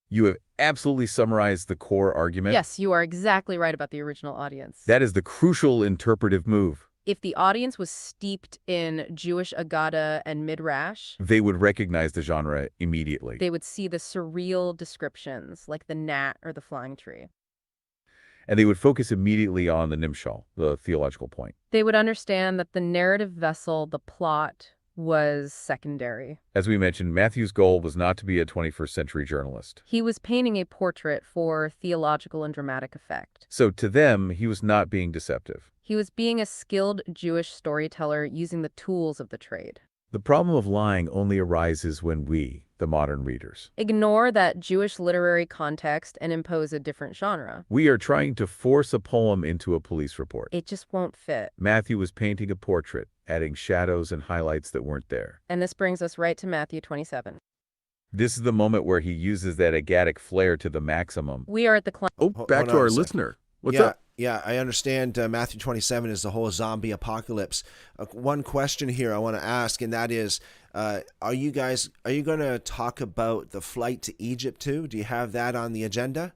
You have absolutely summarized the core argument. Yes, you are exactly right about the original audience. That is the crucial interpretive move. If the audience was steeped in Jewish Aggadah and Midrash, They would recognize the genre immediately. they would see the surreal descriptions, like the gnat or the flying tree. And they would focus immediately on the nimshal, the theological point. They would understand that the narrative vessel, the plot, was secondary. As we mentioned, Matthew's goal was not to be a 21st century journalist. He was painting a portrait for theological and dramatic effect. So to them, he was not being deceptive. He was being a skilled Jewish storyteller using the tools of the trade. The problem of lying only arises when we, the modern readers, Ignore that Jewish literary context and impose a different genre. we are trying to force a poem into a police report. It just won't fit. Matthew was painting a portrait, adding shadows and highlights that weren't there. And this brings us right to Matthew 27. This is the moment where he uses that Aggadic flair to the maximum. We are at the Oh, Hold back on to our a sec. listener. What's yeah, up? Yeah, I understand Matthew 27 is the whole zombie apocalypse. One question here I want to ask, and that is, are you going to talk about the flight to Egypt too? Do you have that on the agenda?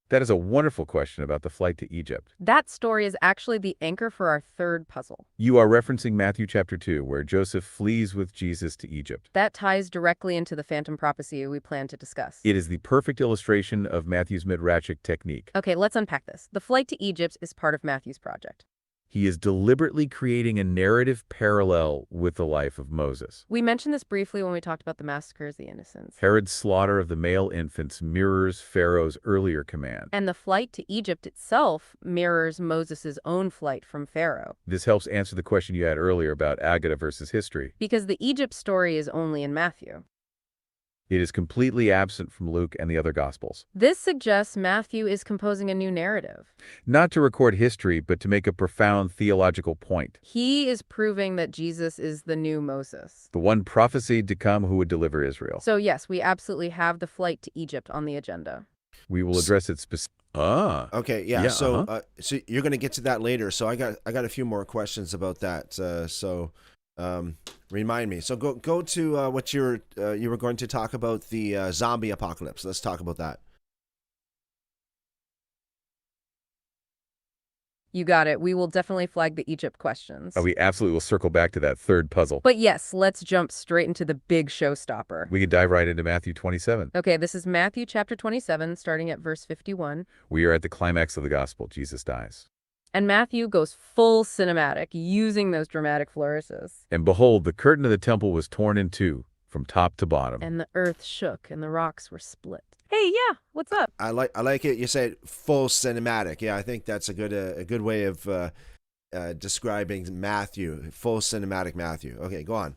That is a wonderful question about the flight to Egypt. That story is actually the anchor for our third puzzle. You are referencing Matthew chapter 2, where Joseph flees with Jesus to Egypt. That ties directly into the phantom prophecy we plan to discuss. It is the perfect illustration of Matthew's midrashic technique. Okay, let's unpack this. The flight to Egypt is part of Matthew's project. He is deliberately creating a narrative parallel with the life of Moses. We mentioned this briefly when we talked about the massacres of the innocents. Herod's slaughter of the male infants mirrors Pharaoh's earlier command. And the flight to Egypt itself mirrors Moses' own flight from Pharaoh. This helps answer the question you had earlier about Aggada versus history. Because the Egypt story is only in Matthew. It is completely absent from Luke and the other Gospels. This suggests Matthew is composing a new narrative. Not to record history, but to make a profound theological point. He is proving that Jesus is the new Moses. The one prophesied to come who would deliver Israel. So yes, we absolutely have the flight to Egypt on the agenda. We will address it specifically. Okay, yeah. Yeah, So you're going to get to that later. So I got a few more questions about that. Remind me. So go to what you were going to talk about, the zombie apocalypse. Let's talk about that. You got it. We will definitely flag the Egypt questions. We absolutely will circle back to that third puzzle. But yes, let's jump straight into the big showstopper. We can dive right into Matthew 27. Okay, this is Matthew chapter 27, starting at verse 51. We are at the climax of the gospel. Jesus dies. And Matthew goes full cinematic, using those dramatic flourishes. And behold, the curtain of the temple was torn in two, from top to bottom. And the earth shook, and the rocks were split. Hey, yeah, what's up? I like it. You said full cinematic. Yeah, I think that's a good way of describing Matthew. Full cinematic Matthew. Okay, go on.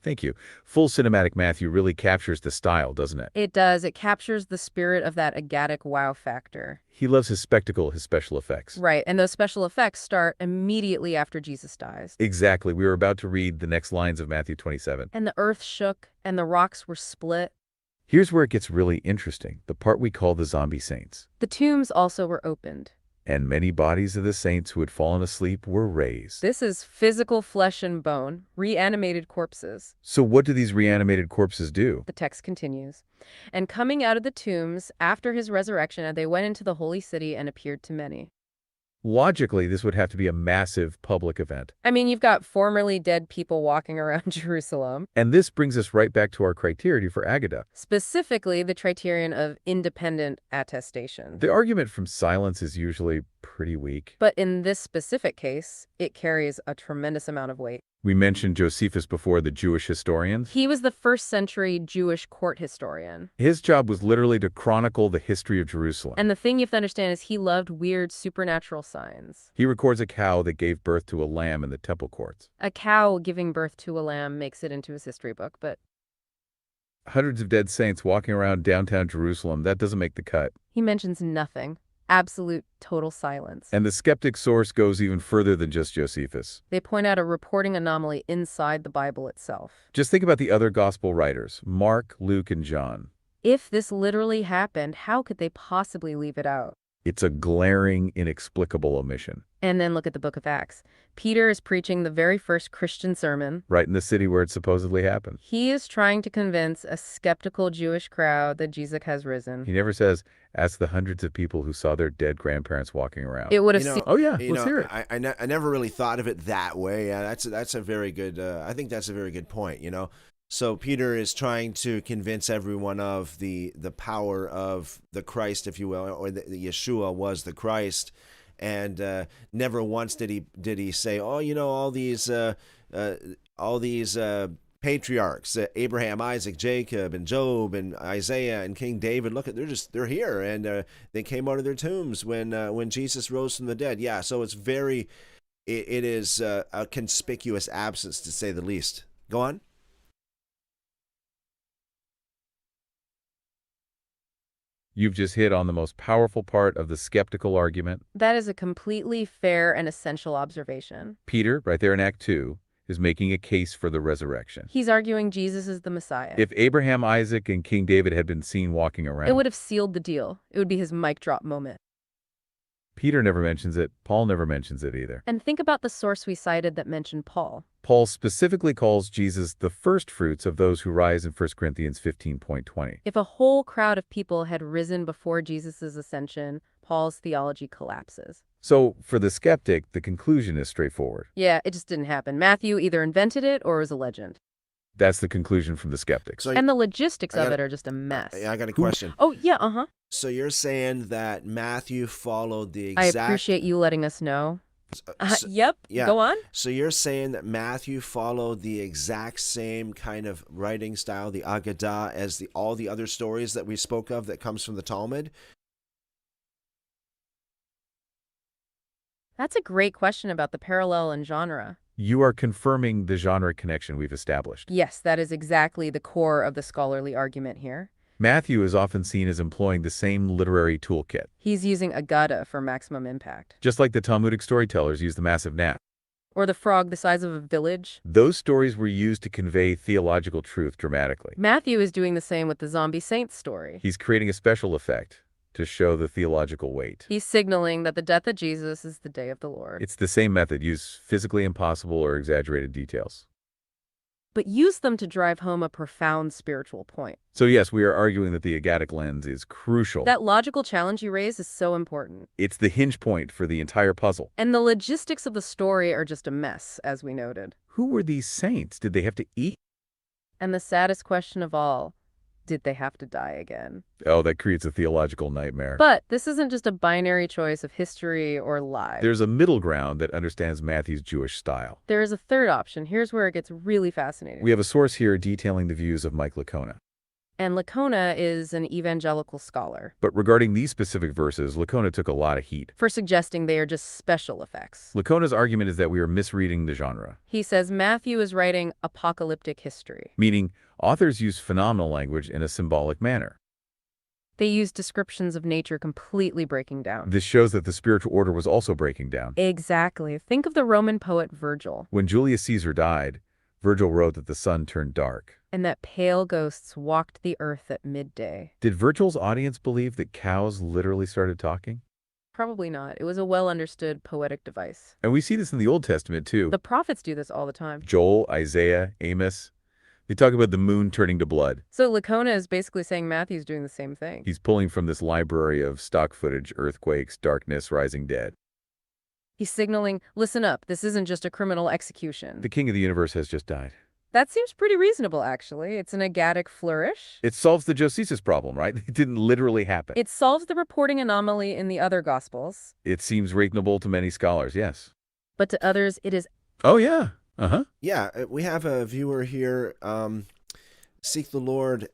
Thank you. Full cinematic Matthew really captures the style, doesn't it? It does. It captures the spirit of that Aggadic wow factor. He loves his spectacle, his special effects. Right, and those special effects start immediately after Jesus dies. Exactly. We were about to read the next lines of Matthew 27. And the earth shook, and the rocks were split. Here's where it gets really interesting, the part we call the zombie saints. The tombs also were opened. And many bodies of the saints who had fallen asleep were raised. This is physical flesh and bone, reanimated corpses. So what do these reanimated corpses do? The text continues. And coming out of the tombs after his resurrection, they went into the holy city and appeared to many. Logically, this would have to be a massive public event. I mean, you've got formerly dead people walking around Jerusalem. And this brings us right back to our criteria for Aggada. Specifically, the criterion of independent attestation. The argument from silence is usually pretty weak. But in this specific case, it carries a tremendous amount of weight. We mentioned Josephus before, the Jewish historian. He was the first-century Jewish court historian. His job was literally to chronicle the history of Jerusalem. And the thing you have to understand is he loved weird supernatural signs. He records a cow that gave birth to a lamb in the temple courts. A cow giving birth to a lamb makes it into his history book, but Hundreds of dead saints walking around downtown Jerusalem, that doesn't make the cut. he mentions nothing. Absolute, total silence. And the skeptic source goes even further than just Josephus. They point out a reporting anomaly inside the Bible itself. Just think about the other gospel writers, Mark, Luke, and John. If this literally happened, how could they possibly leave it out? It's a glaring, inexplicable omission. And then look at the book of Acts. Peter is preaching the very first Christian sermon. Right in the city where it supposedly happened. He is trying to convince a skeptical Jewish crowd that Jesus has risen. He never says, ask the hundreds of people who saw their dead grandparents walking around. It would have You know, seemed... Oh yeah, You let's know, hear it. I never really thought of it that way. Yeah, that's a very good. I think that's a very good point. You know, so Peter is trying to convince everyone of the power of the Christ, if you will, or the Yeshua was the Christ, and never once did he say, oh, you know, all these patriarchs, Abraham, Isaac, Jacob, and Job, and Isaiah, and King David. Look at they're here, and they came out of their tombs when Jesus rose from the dead. Yeah, so it's very, it is a conspicuous absence to say the least. Go on. You've just hit on the most powerful part of the skeptical argument. That is a completely fair and essential observation. Peter, right there in Act 2, is making a case for the resurrection. He's arguing Jesus is the Messiah. If Abraham, Isaac, and King David had been seen walking around, It would have sealed the deal. It would be his mic drop moment. Peter never mentions it. Paul never mentions it either. And think about the source we cited that mentioned Paul. Paul specifically calls Jesus the first fruits of those who rise in 1 Corinthians 15:20. If a whole crowd of people had risen before Jesus' ascension, Paul's theology collapses. So, for the skeptic, the conclusion is straightforward. Yeah, it just didn't happen. Matthew either invented it or is a legend. That's the conclusion from the skeptics. So And the logistics I of got- it are just a mess. I got a question. Oh, yeah, uh-huh. So you're saying that Matthew followed the I exact. appreciate you letting us know. So, Yep, yeah. go on. so you're saying that Matthew followed the exact same kind of writing style, the Aggada, as all the other stories that we spoke of that comes from the Talmud? That's a great question about the parallel in genre. You are confirming the genre connection we've established. Yes, that is exactly the core of the scholarly argument here. Matthew is often seen as employing the same literary toolkit, He's using Aggada for maximum impact. just like the Talmudic storytellers use the massive gnat. Or the frog the size of a village. Those stories were used to convey theological truth dramatically. Matthew is doing the same with the zombie saints story. He's creating a special effect to show the theological weight. He's signaling that the death of Jesus is the day of the Lord. It's the same method, use physically impossible or exaggerated details. But use them to drive home a profound spiritual point. So yes, we are arguing that the Aggadic lens is crucial. That logical challenge you raise is so important. It's the hinge point for the entire puzzle. And the logistics of the story are just a mess, as we noted. Who were these saints? Did they have to eat? And the saddest question of all, did they have to die again? Oh, that creates a theological nightmare. But this isn't just a binary choice of history or lie. There's a middle ground that understands Matthew's Jewish style. There is a third option. Here's where it gets really fascinating. We have a source here detailing the views of Mike Licona. And Lacona is an evangelical scholar But regarding these specific verses, Lacona took a lot of heat. for suggesting they are just special effects. Lacona's argument is that we are misreading the genre, He says Matthew is writing apocalyptic history. meaning authors use phenomenal language in a symbolic manner. They use descriptions of nature completely breaking down. This shows that the spiritual order was also breaking down. Exactly. Think of the Roman poet Virgil, When Julius Caesar died, Virgil wrote that the sun turned dark. and that pale ghosts walked the earth at midday. Did Virgil's audience believe that cows literally started talking? Probably not. It was a well-understood poetic device. And we see this in the Old Testament, too. The prophets do this all the time. Joel, Isaiah, Amos. They talk about the moon turning to blood. So Lacona is basically saying Matthew's doing the same thing. He's pulling from this library of stock footage, earthquakes, darkness, rising dead. He's signaling, listen up, this isn't just a criminal execution. The king of the universe has just died. That seems pretty reasonable, actually. It's an Aggadic flourish. It solves the Josephus problem, right? It didn't literally happen. It solves the reporting anomaly in the other Gospels. It seems reasonable to many scholars, yes. But to others, it is... Oh, yeah. Uh-huh. Yeah, we have a viewer here. Seek the Lord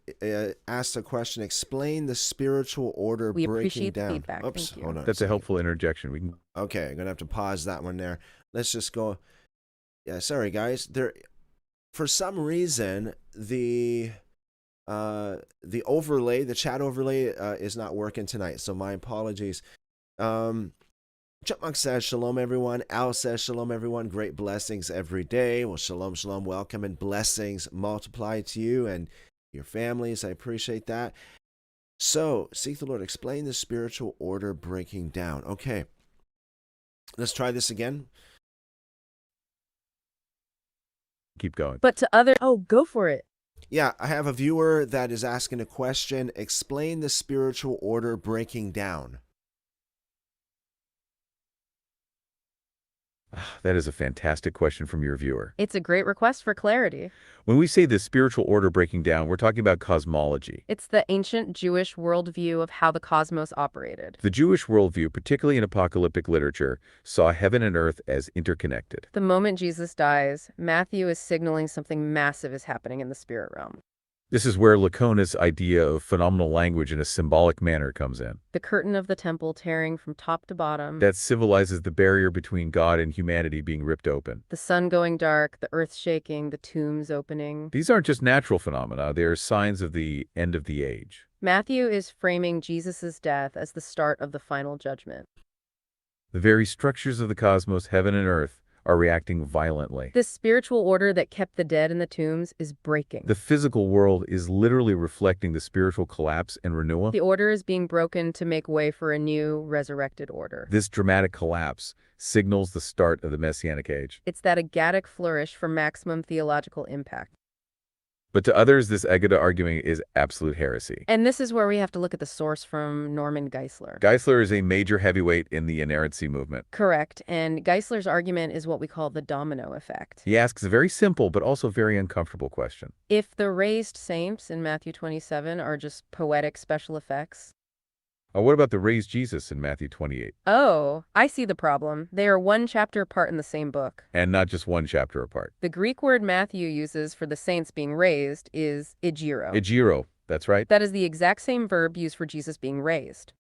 asked a question. Explain the spiritual order We breaking appreciate the down. feedback. Oops, Thank you. hold on. That's a helpful interjection. We can... Okay, I'm gonna have to pause that one there. Let's just go. Yeah, sorry guys. For some reason, the overlay, the chat overlay, is not working tonight. So my apologies. Chipmunk says, shalom, everyone. Al says, shalom, everyone. Great blessings every day. Well, shalom, shalom. Welcome and blessings multiply to you and your families. I appreciate that. So, seek the Lord. Explain the spiritual order breaking down. Okay. Let's try this again. keep going. But to others... Oh, go for it. Yeah, I have a viewer that is asking a question. Explain the spiritual order breaking down. That is a fantastic question from your viewer. It's a great request for clarity. When we say the spiritual order breaking down, we're talking about cosmology. It's the ancient Jewish worldview of how the cosmos operated. The Jewish worldview, particularly in apocalyptic literature, saw heaven and earth as interconnected. The moment Jesus dies, Matthew is signaling something massive is happening in the spirit realm. This is where Lacona's idea of phenomenal language in a symbolic manner comes in. The curtain of the temple tearing from top to bottom. That symbolizes the barrier between God and humanity being ripped open. The sun going dark, the earth shaking, the tombs opening. These aren't just natural phenomena, they are signs of the end of the age. Matthew is framing Jesus' death as the start of the final judgment. The very structures of the cosmos, heaven and earth, are reacting violently. This spiritual order that kept the dead in the tombs is breaking. The physical world is literally reflecting the spiritual collapse and renewal. The order is being broken to make way for a new, resurrected order. This dramatic collapse signals the start of the Messianic age. It's that Aggadic flourish for maximum theological impact. But to others, this Aggada argument is absolute heresy. And this is where we have to look at the source from Norman Geisler. Geisler is a major heavyweight in the inerrancy movement. Correct, and Geisler's argument is what we call the domino effect. He asks a very simple but also very uncomfortable question. If the raised saints in Matthew 27 are just poetic special effects, What about the raised Jesus in Matthew 28? oh, I see the problem. They are one chapter apart in the same book. And not just one chapter apart. The Greek word Matthew uses for the saints being raised is egiro. Egiro, that's right. That is the exact same verb used for Jesus being raised.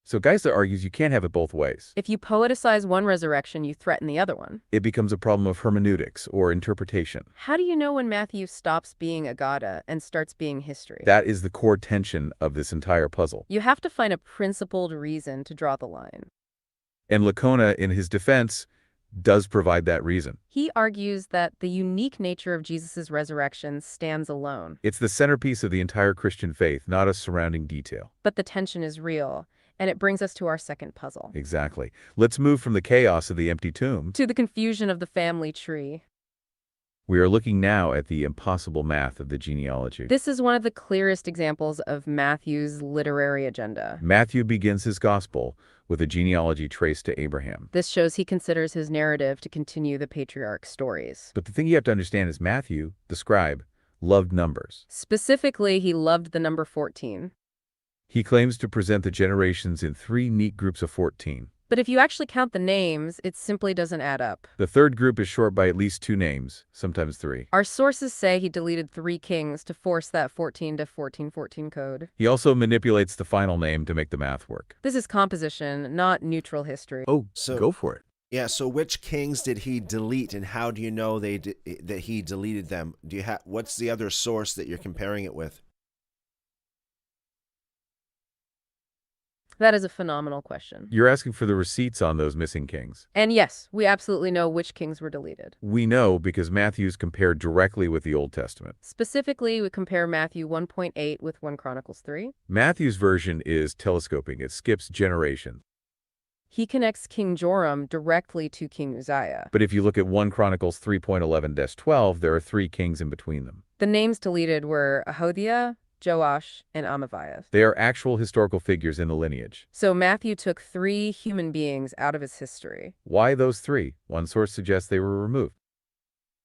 So Geisler argues you can't have it both ways. If you poeticize one resurrection, you threaten the other one. It becomes a problem of hermeneutics or interpretation. How do you know when Matthew stops being Aggada and starts being history? That is the core tension of this entire puzzle. You have to find a principled reason to draw the line. And Lacona, in his defense, does provide that reason. He argues that the unique nature of Jesus' resurrection stands alone. It's the centerpiece of the entire Christian faith, not a surrounding detail. But the tension is real, and it brings us to our second puzzle. Exactly. Let's move from the chaos of the empty tomb To the confusion of the family tree. We are looking now at the impossible math of the genealogy. This is one of the clearest examples of Matthew's literary agenda. Matthew begins his gospel with a genealogy traced to Abraham. This shows he considers his narrative to continue the patriarch's stories. But the thing you have to understand is Matthew, the scribe, loved numbers. Specifically, he loved the number 14. He claims to present the generations in three neat groups of 14. But if you actually count the names, it simply doesn't add up. The third group is short by at least 2 names, sometimes 3. Our sources say he deleted 3 kings to force that 14 to 1414 code. He also manipulates the final name to make the math work. This is composition, not neutral history. Oh, So- go for it. Yeah, so which kings did he delete, and how do you know that he deleted them? What's the other source that you're comparing it with? That is a phenomenal question. You're asking for the receipts on those missing kings. And yes, we absolutely know which kings were deleted. We know because Matthew's compared directly with the Old Testament. Specifically, we compare Matthew 1.8 with 1 Chronicles 3. Matthew's version is telescoping. It skips generations. He connects King Joram directly to King Uzziah. But if you look at 1 Chronicles 3.11-12, there are 3 kings in between them. The names deleted were Ahodiah, Joash, and Amaziah. They are actual historical figures in the lineage. So Matthew took 3 human beings out of his history. Why those 3? One source suggests they were removed.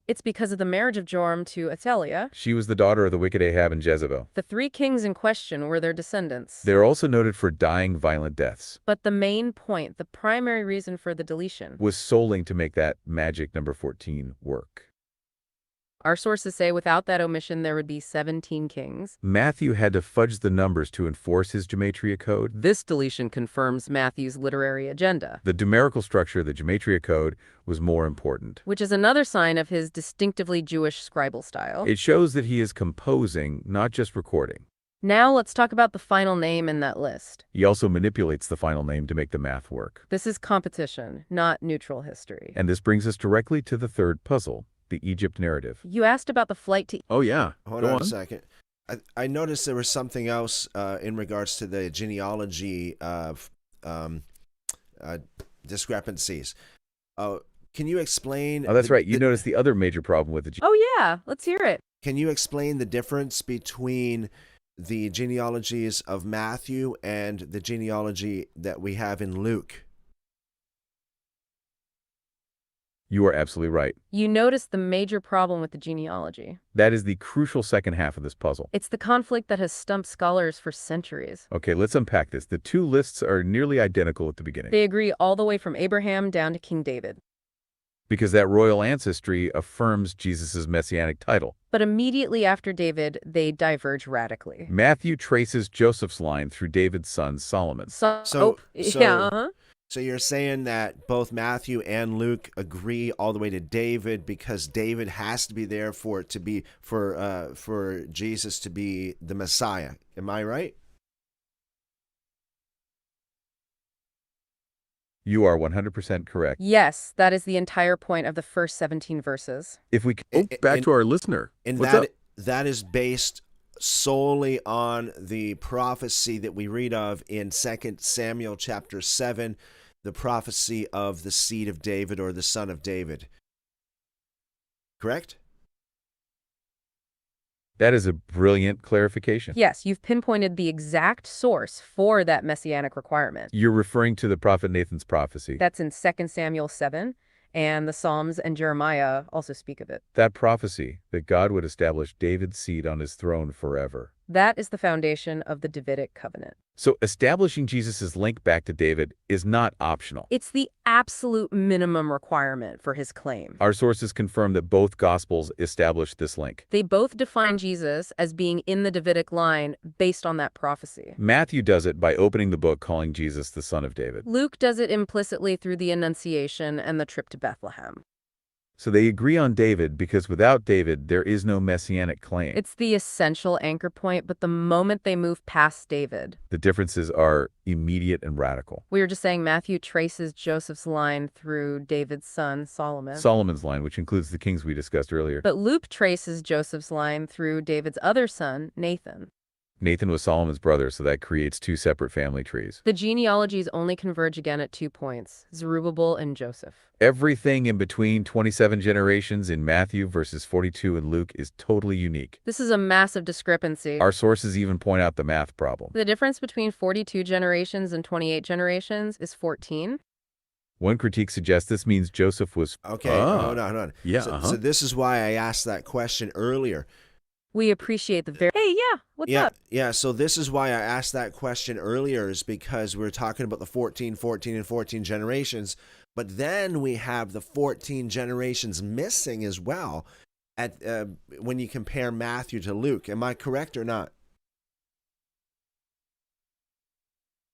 It's because of the marriage of Joram to Athaliah. She was the daughter of the wicked Ahab and Jezebel. The 3 kings in question were their descendants. They are also noted for dying violent deaths. But the main point, the primary reason for the deletion, Was souling to make that magic number 14 work. our sources say without that omission there would be 17 kings. Matthew had to fudge the numbers to enforce his gematria code. This deletion confirms Matthew's literary agenda, The numerical structure of the gematria code was more important. which is another sign of his distinctively Jewish scribal style. It shows that he is composing, not just recording. Now let's talk about the final name in that list. He also manipulates the final name to make the math work. This is competition, not neutral history. And this brings us directly to the third puzzle, the Egypt narrative. You asked about the flight to... Oh, yeah. Hold on a second. I noticed there was something else in regards to the genealogy of discrepancies. Can you explain? Oh, that's right. You noticed the other major problem with the Oh yeah, let's hear it. Can you explain the difference between the genealogies of Matthew and the genealogy that we have in Luke? You are absolutely right. You noticed the major problem with the genealogy. That is the crucial second half of this puzzle. It's the conflict that has stumped scholars for centuries. Okay, let's unpack this. The 2 lists are nearly identical at the beginning. They agree all the way from Abraham down to King David. Because that royal ancestry affirms Jesus' messianic title. But immediately after David, they diverge radically. Matthew traces Joseph's line through David's son Solomon. So yeah, uh-huh. So you're saying that both Matthew and Luke agree all the way to David because David has to be there for it to be for Jesus to be the Messiah. Am I right? You are 100% correct. Yes, that is the entire point of the first 17 verses. If we back to our listener. And What's that up? that is based solely on the prophecy that we read of in 2 Samuel chapter 7, the prophecy of the seed of David or the son of David. Correct? That is a brilliant clarification. Yes, you've pinpointed the exact source for that messianic requirement. You're referring to the prophet Nathan's prophecy. That's in 2 Samuel 7, and the Psalms and Jeremiah also speak of it. That prophecy that God would establish David's seed on his throne forever. That is the foundation of the Davidic covenant. So establishing Jesus' link back to David is not optional. It's the absolute minimum requirement for his claim. Our sources confirm that both Gospels establish this link. They both define Jesus as being in the Davidic line based on that prophecy. Matthew does it by opening the book calling Jesus the son of David. Luke does it implicitly through the Annunciation and the trip to Bethlehem. So they agree on David because without David, there is no messianic claim. It's the essential anchor point, but the moment they move past David, The differences are immediate and radical. we were just saying Matthew traces Joseph's line through David's son, Solomon. Solomon's line, which includes the kings we discussed earlier. But Luke traces Joseph's line through David's other son, Nathan. Nathan was Solomon's brother, so that creates 2 separate family trees. The genealogies only converge again at 2 points, Zerubbabel and Joseph. Everything in between 27 generations in Matthew versus 42 in Luke is totally unique. This is a massive discrepancy. Our sources even point out the math problem. The difference between 42 generations and 28 generations is 14. One critique suggests this means Joseph was... Okay, Ah. hold on. Yeah, So this is why I asked that question earlier. We appreciate the very... Hey, yeah, what's Yeah, up? yeah. So this is why I asked that question earlier, is because we were talking about the 14, 14, and 14 generations, but then we have the 14 generations missing as well at when you compare Matthew to Luke. Am I correct or not?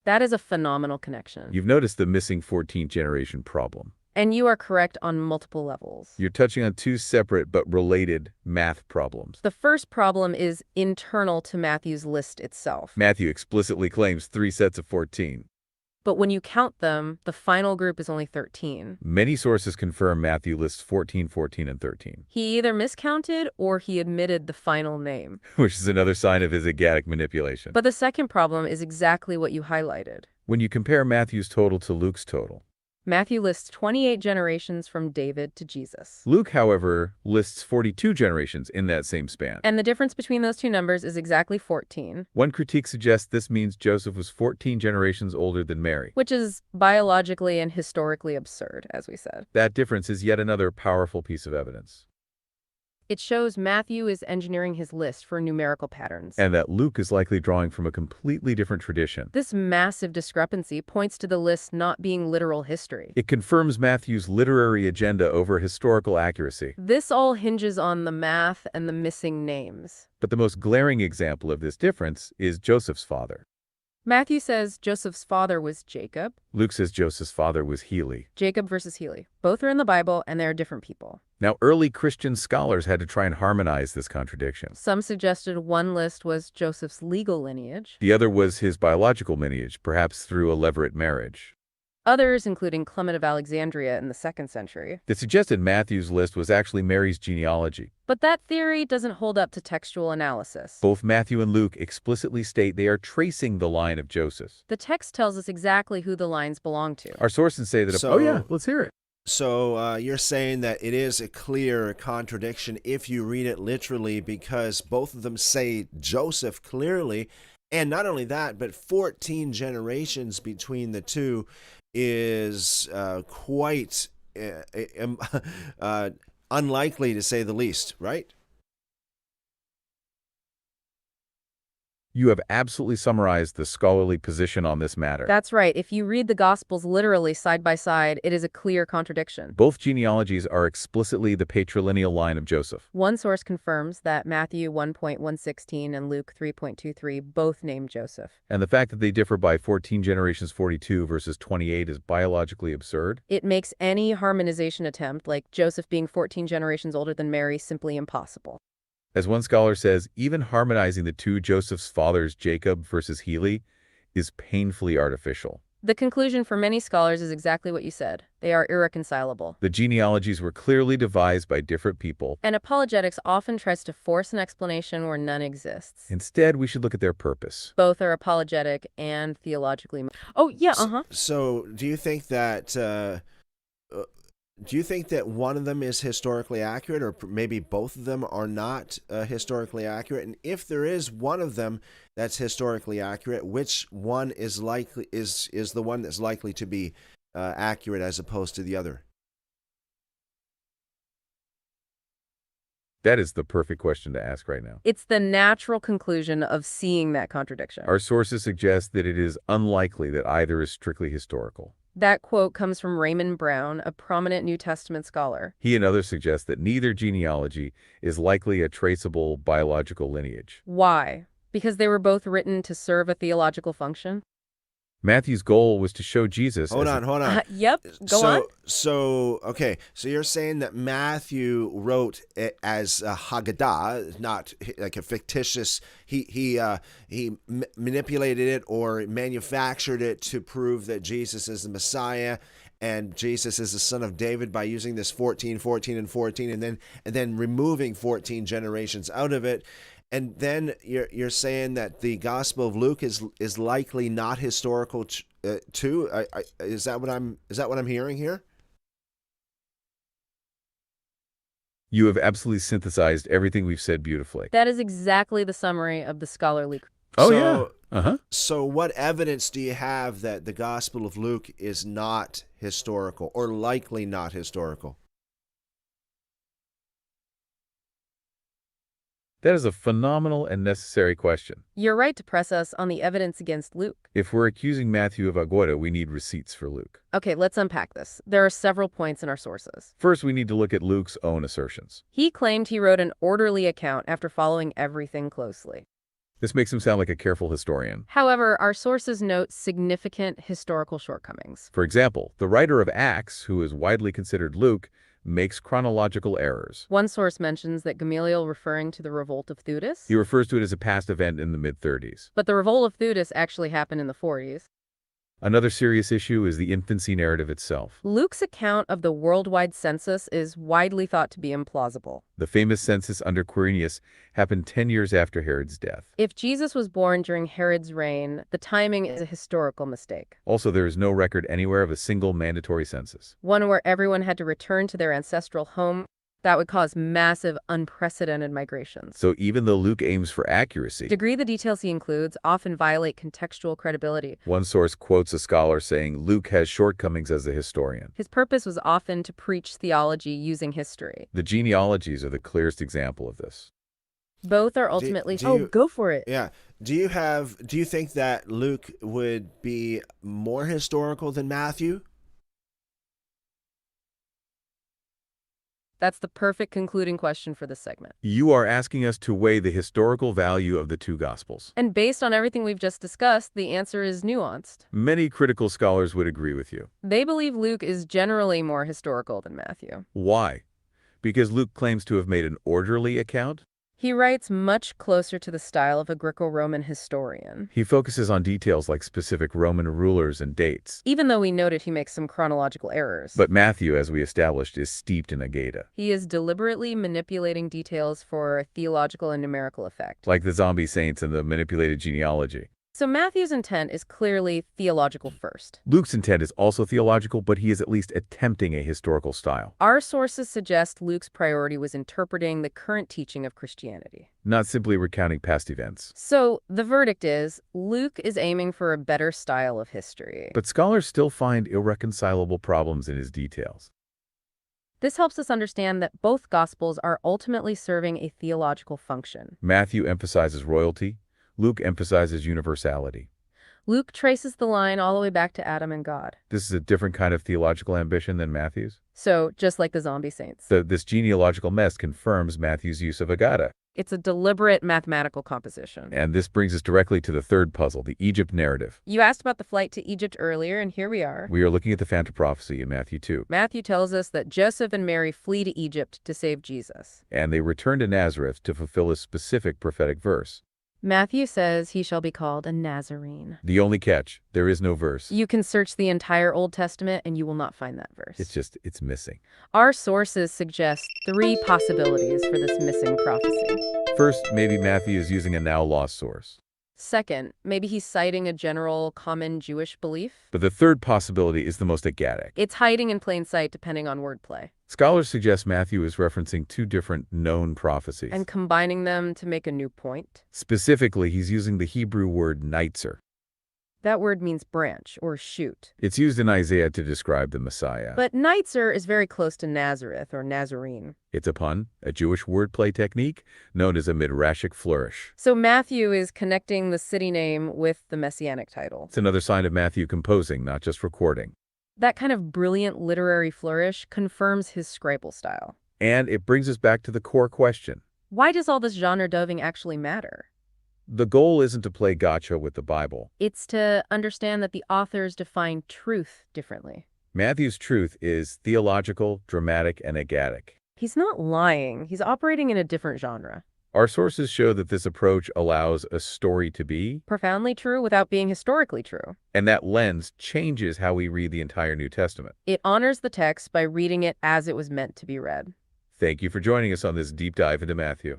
That is a phenomenal connection. You've noticed the missing 14th generation problem. And you are correct on multiple levels. You're touching on two separate but related math problems. The first problem is internal to Matthew's list itself. Matthew explicitly claims 3 sets of 14. But when you count them, the final group is only 13. Many sources confirm Matthew lists 14, 14, and 13. He either miscounted or he omitted the final name. Which is another sign of his Aggadic manipulation. But the second problem is exactly what you highlighted. When you compare Matthew's total to Luke's total, Matthew lists 28 generations from David to Jesus. Luke, however, lists 42 generations in that same span. And the difference between those two numbers is exactly 14. One critique suggests this means Joseph was 14 generations older than Mary. Which is biologically and historically absurd, as we said. That difference is yet another powerful piece of evidence. It shows Matthew is engineering his list for numerical patterns. And that Luke is likely drawing from a completely different tradition. This massive discrepancy points to the list not being literal history. It confirms Matthew's literary agenda over historical accuracy. This all hinges on the math and the missing names. But the most glaring example of this difference is Joseph's father. Matthew says Joseph's father was Jacob. Luke says Joseph's father was Heli. Jacob versus Heli. Both are in the Bible, and they're different people. Now, early Christian scholars had to try and harmonize this contradiction. Some suggested one list was Joseph's legal lineage. The other was his biological lineage, perhaps through a levirate marriage. Others, including Clement of Alexandria in the 2nd century. That suggested Matthew's list was actually Mary's genealogy. But that theory doesn't hold up to textual analysis. Both Matthew and Luke explicitly state they are tracing the line of Joseph. The text tells us exactly who the lines belong to. Our sources say that... So- oh yeah, let's hear it. So you're saying that it is a clear contradiction if you read it literally, because both of them say Joseph clearly, and not only that, but 14 generations between the two is quite unlikely, to say the least, right? You have absolutely summarized the scholarly position on this matter. That's right. If you read the Gospels literally side by side, it is a clear contradiction. Both genealogies are explicitly the patrilineal line of Joseph. One source confirms that Matthew 1.116 and Luke 3.23 both name Joseph. And the fact that they differ by 14 generations 42 versus 28 is biologically absurd. It makes any harmonization attempt, like Joseph being 14 generations older than Mary, simply impossible. As one scholar says, even harmonizing the two Joseph's fathers, Jacob versus Heli, is painfully artificial. The conclusion for many scholars is exactly what you said. They are irreconcilable. The genealogies were clearly devised by different people. And apologetics often tries to force an explanation where none exists. Instead, we should look at their purpose. Both are apologetic and theologically... Oh, yeah, So do you think that... do you think that one of them is historically accurate, or maybe both of them are not historically accurate? And if there is one of them that's historically accurate, which one is the one that's likely to be accurate as opposed to the other? That is the perfect question to ask right now. It's the natural conclusion of seeing that contradiction. Our sources suggest that it is unlikely that either is strictly historical. That quote comes from Raymond Brown, a prominent New Testament scholar. He and others suggest that neither genealogy is likely a traceable biological lineage. Why? Because they were both written to serve a theological function? Matthew's goal was to show Jesus... Hold on. Yep, go on. Okay. So you're saying that Matthew wrote it as a Haggadah, not like a fictitious... He manipulated it or manufactured it to prove that Jesus is the Messiah and Jesus is the son of David by using this 14, 14, and 14, and then removing 14 generations out of it. And then you're saying that the Gospel of Luke is likely not historical too. Is that what I'm hearing here? You have absolutely synthesized everything we've said beautifully. That is exactly the summary of the scholarly... So what evidence do you have that the Gospel of Luke is not historical, or likely not historical? That is a phenomenal and necessary question. You're right to press us on the evidence against Luke. If we're accusing Matthew of Aggada, we need receipts for Luke. Okay, let's unpack this. There are several points in our sources. First, we need to look at Luke's own assertions. He claimed he wrote an orderly account after following everything closely. This makes him sound like a careful historian. However, our sources note significant historical shortcomings. For example, the writer of Acts, who is widely considered Luke, makes chronological errors. One source mentions that Gamaliel referring to the revolt of Theudas, He refers to it as a past event in the mid-30s. but the revolt of Theudas actually happened in the 40s. Another serious issue is the infancy narrative itself. Luke's account of the worldwide census is widely thought to be implausible. The famous census under Quirinius happened 10 years after Herod's death. If Jesus was born during Herod's reign, the timing is a historical mistake. Also, there is no record anywhere of a single mandatory census. One where everyone had to return to their ancestral home. That would cause massive, unprecedented migrations. So even though Luke aims for accuracy, Degree the details he includes often violate contextual credibility. one source quotes a scholar saying Luke has shortcomings as a historian. His purpose was often to preach theology using history. The genealogies are the clearest example of this. Both are ultimately... go for it. Yeah. Do you think that Luke would be more historical than Matthew? That's the perfect concluding question for this segment. You are asking us to weigh the historical value of the two Gospels. And based on everything we've just discussed, the answer is nuanced. Many critical scholars would agree with you. They believe Luke is generally more historical than Matthew. Why? Because Luke claims to have made an orderly account? He writes much closer to the style of a Greco-Roman historian. He focuses on details like specific Roman rulers and dates. Even though we noted he makes some chronological errors. But Matthew, as we established, is steeped in Aggada. He is deliberately manipulating details for theological and numerical effect. Like the zombie saints and the manipulated genealogy. So Matthew's intent is clearly theological first. Luke's intent is also theological, but he is at least attempting a historical style. Our sources suggest Luke's priority was interpreting the current teaching of Christianity, not simply recounting past events. So the verdict is, Luke is aiming for a better style of history. But scholars still find irreconcilable problems in his details. This helps us understand that both Gospels are ultimately serving a theological function. Matthew emphasizes royalty. Luke emphasizes universality. Luke traces the line all the way back to Adam and God. This is a different kind of theological ambition than Matthew's. So, just like the zombie saints. This genealogical mess confirms Matthew's use of Aggada. It's a deliberate mathematical composition. And this brings us directly to the third puzzle, the Egypt narrative. You asked about the flight to Egypt earlier, and here we are. We are looking at the phantom prophecy in Matthew 2. Matthew tells us that Joseph and Mary flee to Egypt to save Jesus. And they return to Nazareth to fulfill a specific prophetic verse. Matthew says he shall be called a Nazarene. The only catch, there is no verse. You can search the entire Old Testament and you will not find that verse. It's missing. Our sources suggest 3 possibilities for this missing prophecy. First, maybe Matthew is using a now lost source. Second, maybe he's citing a general common Jewish belief. But the third possibility is the most Aggadic. It's hiding in plain sight depending on wordplay. Scholars suggest Matthew is referencing 2 different known prophecies. And combining them to make a new point. Specifically, he's using the Hebrew word neitzer. That word means branch or shoot. It's used in Isaiah to describe the Messiah. But neitzer is very close to Nazareth or Nazarene. It's a pun, a Jewish wordplay technique known as a midrashic flourish. So Matthew is connecting the city name with the messianic title. It's another sign of Matthew composing, not just recording. That kind of brilliant literary flourish confirms his scribal style. And it brings us back to the core question. Why does all this genre doving actually matter? The goal isn't to play gotcha with the Bible. It's to understand that the authors define truth differently. Matthew's truth is theological, dramatic, and Aggadic. He's not lying. He's operating in a different genre. Our sources show that this approach allows a story to be profoundly true without being historically true. And that lens changes how we read the entire New Testament. It honors the text by reading it as it was meant to be read. Thank you for joining us on this deep dive into Matthew.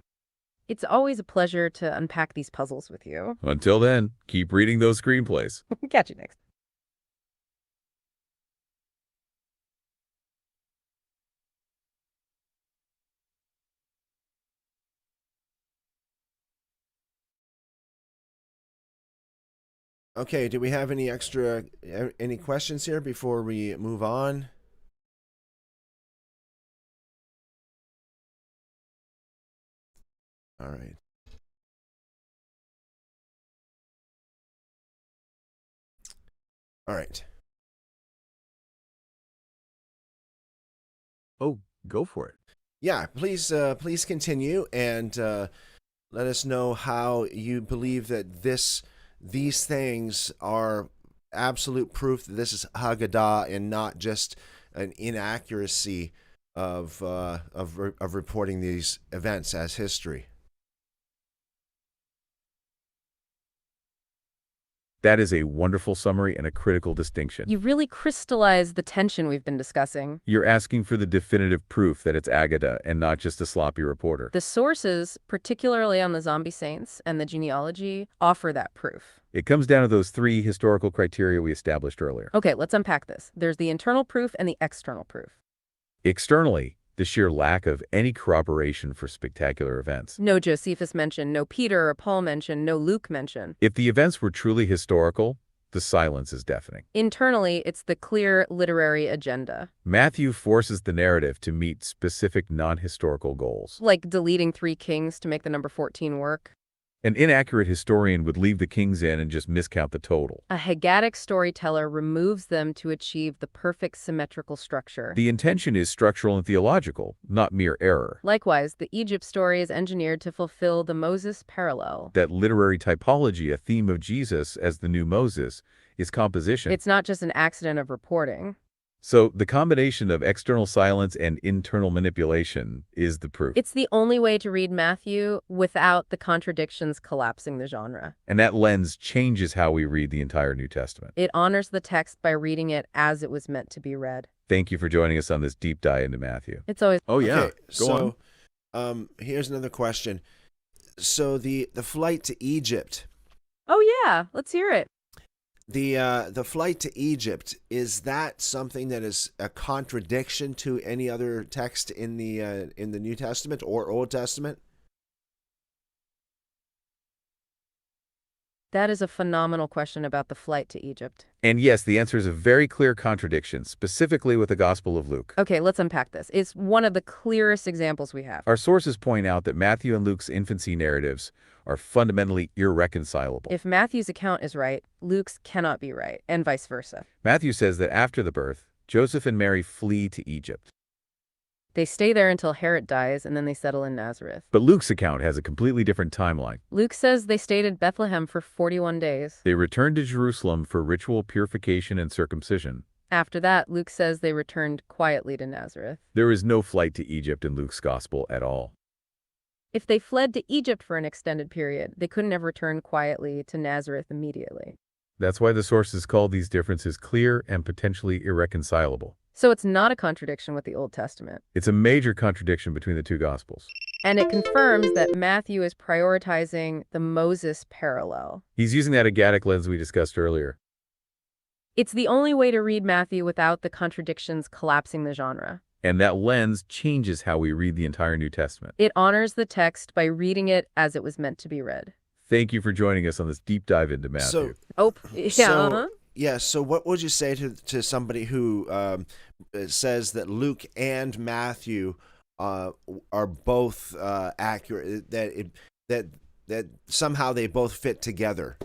It's always a pleasure to unpack these puzzles with you. Until then, keep reading those screenplays. Catch you next. Okay, do we have any questions here before we move on? All right. All right. Oh, go for it. Yeah, please continue and let us know how you believe that these things are absolute proof that this is Haggadah and not just an inaccuracy of reporting these events as history. That is a wonderful summary and a critical distinction. You really crystallized the tension we've been discussing. You're asking for the definitive proof that it's Aggada and not just a sloppy reporter. The sources, particularly on the zombie saints and the genealogy, offer that proof. It comes down to those three historical criteria we established earlier. Okay, let's unpack this. There's the internal proof and the external proof. Externally, the sheer lack of any corroboration for spectacular events. No Josephus mention, no Peter or Paul mention, no Luke mention. If the events were truly historical, the silence is deafening. Internally, it's the clear literary agenda. Matthew forces the narrative to meet specific non-historical goals. Like deleting 3 kings to make the number 14 work. An inaccurate historian would leave the kings in and just miscount the total. A Haggadic storyteller removes them to achieve the perfect symmetrical structure. The intention is structural and theological, not mere error. Likewise, the Egypt story is engineered to fulfill the Moses parallel. That literary typology, a theme of Jesus as the new Moses, is composition. It's not just an accident of reporting. So the combination of external silence and internal manipulation is the proof. It's the only way to read Matthew without the contradictions collapsing the genre. And that lens changes how we read the entire New Testament. It honors the text by reading it as it was meant to be read. Thank you for joining us on this deep dive into Matthew. It's always... Oh, yeah. Okay, so here's another question. So the flight to Egypt, Oh, yeah. Let's hear it. the flight to Egypt, is that something that is a contradiction to any other text in the New Testament or Old Testament? That is a phenomenal question about the flight to Egypt. And yes, the answer is a very clear contradiction, specifically with the Gospel of Luke. Okay, let's unpack this. It's one of the clearest examples we have. Our sources point out that Matthew and Luke's infancy narratives are fundamentally irreconcilable. If Matthew's account is right, Luke's cannot be right, and vice versa. Matthew says that after the birth, Joseph and Mary flee to Egypt. They stay there until Herod dies, and then they settle in Nazareth. But Luke's account has a completely different timeline. Luke says they stayed in Bethlehem for 41 days. They returned to Jerusalem for ritual purification and circumcision. After that, Luke says they returned quietly to Nazareth. There is no flight to Egypt in Luke's Gospel at all. If they fled to Egypt for an extended period, they couldn't have returned quietly to Nazareth immediately. That's why the sources call these differences clear and potentially irreconcilable. So it's not a contradiction with the Old Testament. It's a major contradiction between the two Gospels. And it confirms that Matthew is prioritizing the Moses parallel. He's using that Aggadic lens we discussed earlier. It's the only way to read Matthew without the contradictions collapsing the genre. And that lens changes how we read the entire New Testament. It honors the text by reading it as it was meant to be read. Thank you for joining us on this deep dive into Matthew. So what would you say to somebody who says that Luke and Matthew are both accurate, that somehow they both fit together?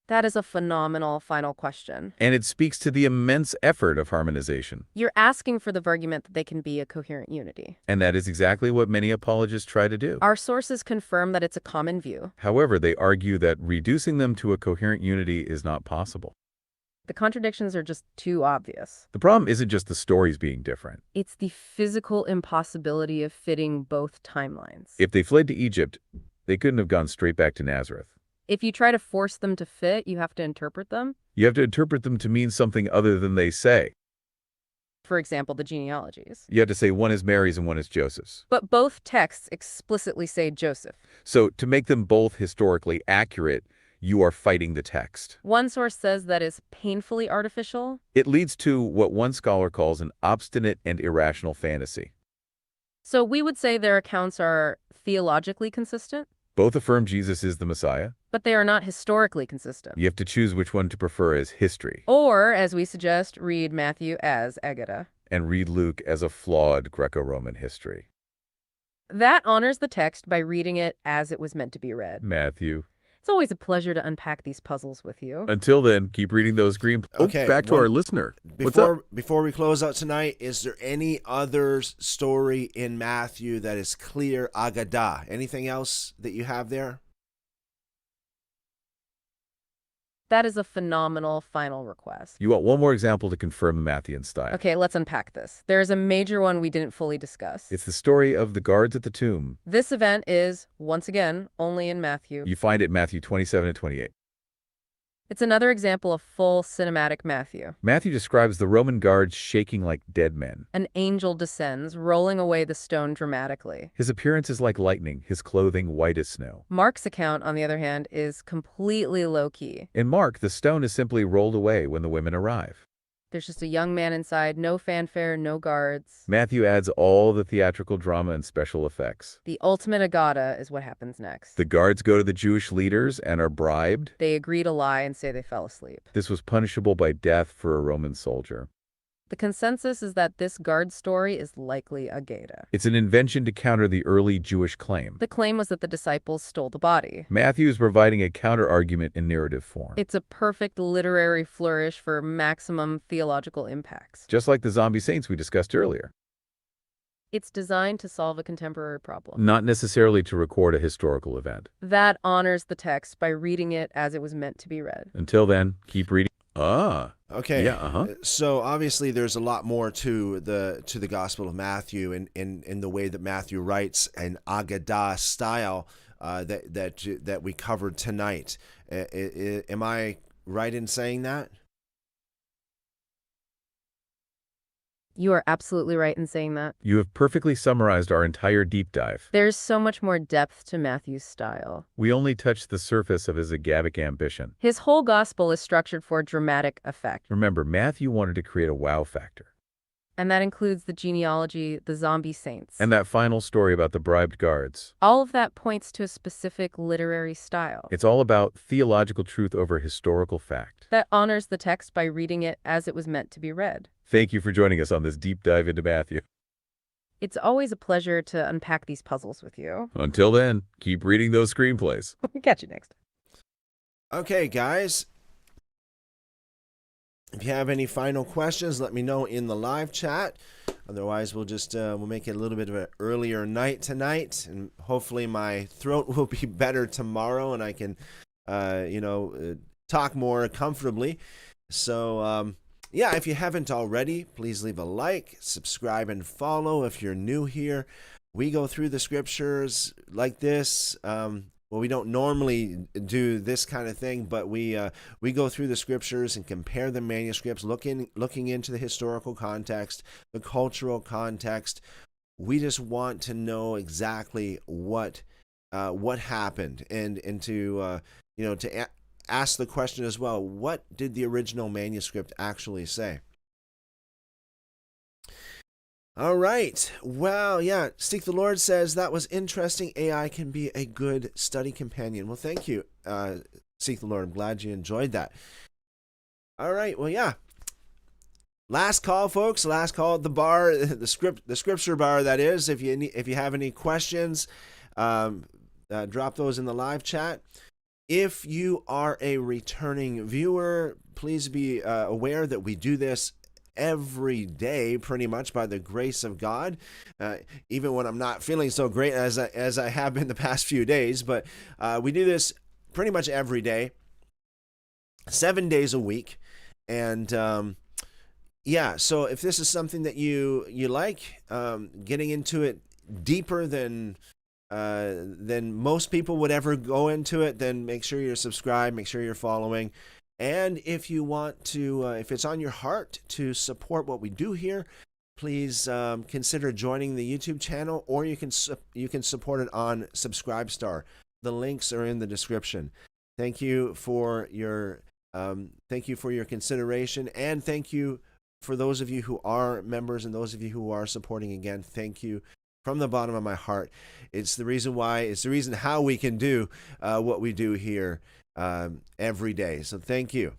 That is a phenomenal final question. And it speaks to the immense effort of harmonization. You're asking for the argument that they can be a coherent unity. And that is exactly what many apologists try to do. Our sources confirm that it's a common view. However, they argue that reducing them to a coherent unity is not possible. The contradictions are just too obvious. The problem isn't just the stories being different. It's the physical impossibility of fitting both timelines. If they fled to Egypt, they couldn't have gone straight back to Nazareth. If you try to force them to fit, you have to interpret them. You have to interpret them to mean something other than they say. For example, the genealogies. You have to say one is Mary's and one is Joseph's. But both texts explicitly say Joseph. So to make them both historically accurate, you are fighting the text. One source says that is painfully artificial. It leads to what one scholar calls an obstinate and irrational fantasy. So we would say their accounts are theologically consistent. Both affirm Jesus is the Messiah. But they are not historically consistent. You have to choose which one to prefer as history. Or, as we suggest, read Matthew as Aggada. and read Luke as a flawed Greco-Roman history. That honors the text by reading it as it was meant to be read. Matthew. It's always a pleasure to unpack these puzzles with you. Until then, keep reading those green... Okay, back to our listener. What's up? Before we close out tonight, is there any other story in Matthew that is clear Aggada? Anything else that you have there? That is a phenomenal final request. You want one more example to confirm the Matthean style. Okay, let's unpack this. There is a major one we didn't fully discuss. It's the story of the guards at the tomb. This event is, once again, only in Matthew. You find it in Matthew 27 and 28. It's another example of full cinematic Matthew. Matthew describes the Roman guards shaking like dead men. An angel descends, rolling away the stone dramatically. His appearance is like lightning, his clothing white as snow. Mark's account, on the other hand, is completely low-key. In Mark, the stone is simply rolled away when the women arrive. There's just a young man inside, no fanfare, no guards. Matthew adds all the theatrical drama and special effects. The ultimate Aggada is what happens next. The guards go to the Jewish leaders and are bribed. They agree to lie and say they fell asleep. This was punishable by death for a Roman soldier. The consensus is that this guard story is likely Aggada. It's an invention to counter the early Jewish claim. The claim was that the disciples stole the body. Matthew is providing a counter-argument in narrative form. It's a perfect literary flourish for maximum theological impacts. Just like the zombie saints we discussed earlier. It's designed to solve a contemporary problem. Not necessarily to record a historical event. That honors the text by reading it as it was meant to be read. Until then, keep reading. Okay. Yeah, So obviously there's a lot more to the Gospel of Matthew in the way that Matthew writes an Aggada style that we covered tonight. Am I right in saying that? You are absolutely right in saying that. You have perfectly summarized our entire deep dive. There's so much more depth to Matthew's style. We only touched the surface of his Aggavic ambition. His whole gospel is structured for dramatic effect. Remember, Matthew wanted to create a wow factor. And that includes the genealogy, the zombie saints. And that final story about the bribed guards. All of that points to a specific literary style. It's all about theological truth over historical fact. That honors the text by reading it as it was meant to be read. Thank you for joining us on this deep dive into Matthew. It's always a pleasure to unpack these puzzles with you. Until then, keep reading those screenplays. Catch you next. Okay, guys. If you have any final questions, let me know in the live chat. Otherwise, we'll just we'll make it a little bit of an earlier night tonight, and hopefully my throat will be better tomorrow, and I can, talk more comfortably. So, yeah, if you haven't already, please leave a like, subscribe, and follow. If you're new here, we go through the scriptures like this. Well, we don't normally do this kind of thing, but we go through the scriptures and compare the manuscripts, looking into the historical context, the cultural context. We just want to know exactly what happened, and to ask the question as well: what did the original manuscript actually say? All right. Well, yeah, Seek the Lord says that was interesting. AI can be a good study companion. Well, thank you, Seek the Lord. I'm glad you enjoyed that. All right. Well, yeah. Last call, folks. Last call at the bar, the scripture bar. That is. If you have any questions, drop those in the live chat. If you are a returning viewer, please be aware that we do this every day, pretty much, by the grace of God, even when I'm not feeling so great as I have been the past few days. But we do this pretty much every day, 7 days a week, and yeah. So if this is something that you like, getting into it deeper than most people would ever go into it, then make sure you're subscribed, make sure you're following. And if you want to, if it's on your heart to support what we do here, please consider joining the YouTube channel, or you can support it on Subscribestar. The links are in the description. Thank you for your consideration, and thank you for those of you who are members and those of you who are supporting. Again, thank you from the bottom of my heart. It's the reason why. It's the reason how we can do what we do here every day. So thank you.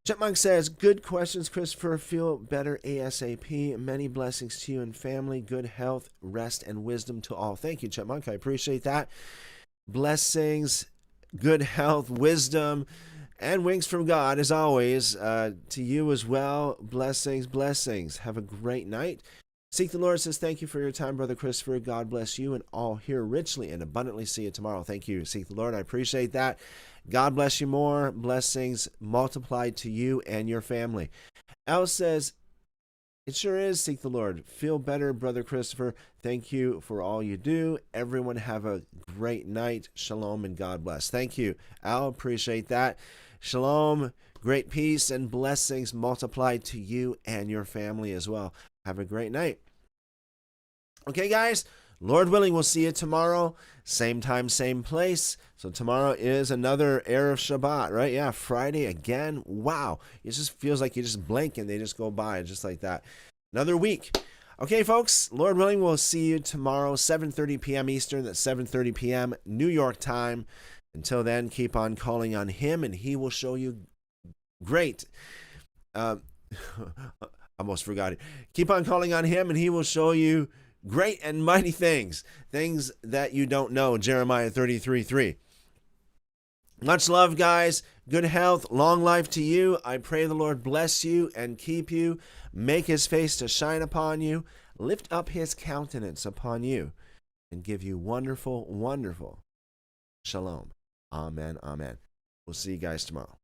Chipmunk says, good questions, Christopher. Feel better ASAP. Many blessings to you and family. Good health, rest, and wisdom to all. Thank you, Chipmunk. I appreciate that. Blessings, good health, wisdom, and wings from God, as always. To you as well. Blessings, blessings. Have a great night. Seek the Lord says, thank you for your time, Brother Christopher. God bless you and all here richly and abundantly. See you tomorrow. Thank you. Seek the Lord. I appreciate that. God bless you more. Blessings multiplied to you and your family. Al says, it sure is. Seek the Lord. Feel better, Brother Christopher. Thank you for all you do. Everyone have a great night. Shalom and God bless. Thank you, Al. Appreciate that. Shalom, great peace and blessings multiplied to you and your family as well. Have a great night. Okay, guys, Lord willing, we'll see you tomorrow. Same time, same place. So tomorrow is another Erev Shabbat, right? Yeah, Friday again. Wow. It just feels like you just blink and they just go by just like that. Another week. Okay, folks, Lord willing, we'll see you tomorrow, 7:30 p.m. Eastern. That's 7:30 p.m. New York time. Until then, keep on calling on him and he will show you great. Almost forgot it. Keep on calling on him and he will show you great and mighty things that you don't know. Jeremiah 33:3. Much love, guys. Good health, long life to you. I pray the Lord bless you and keep you, make his face to shine upon you, lift up his countenance upon you, and give you wonderful, wonderful shalom. Amen, amen. We'll see you guys tomorrow.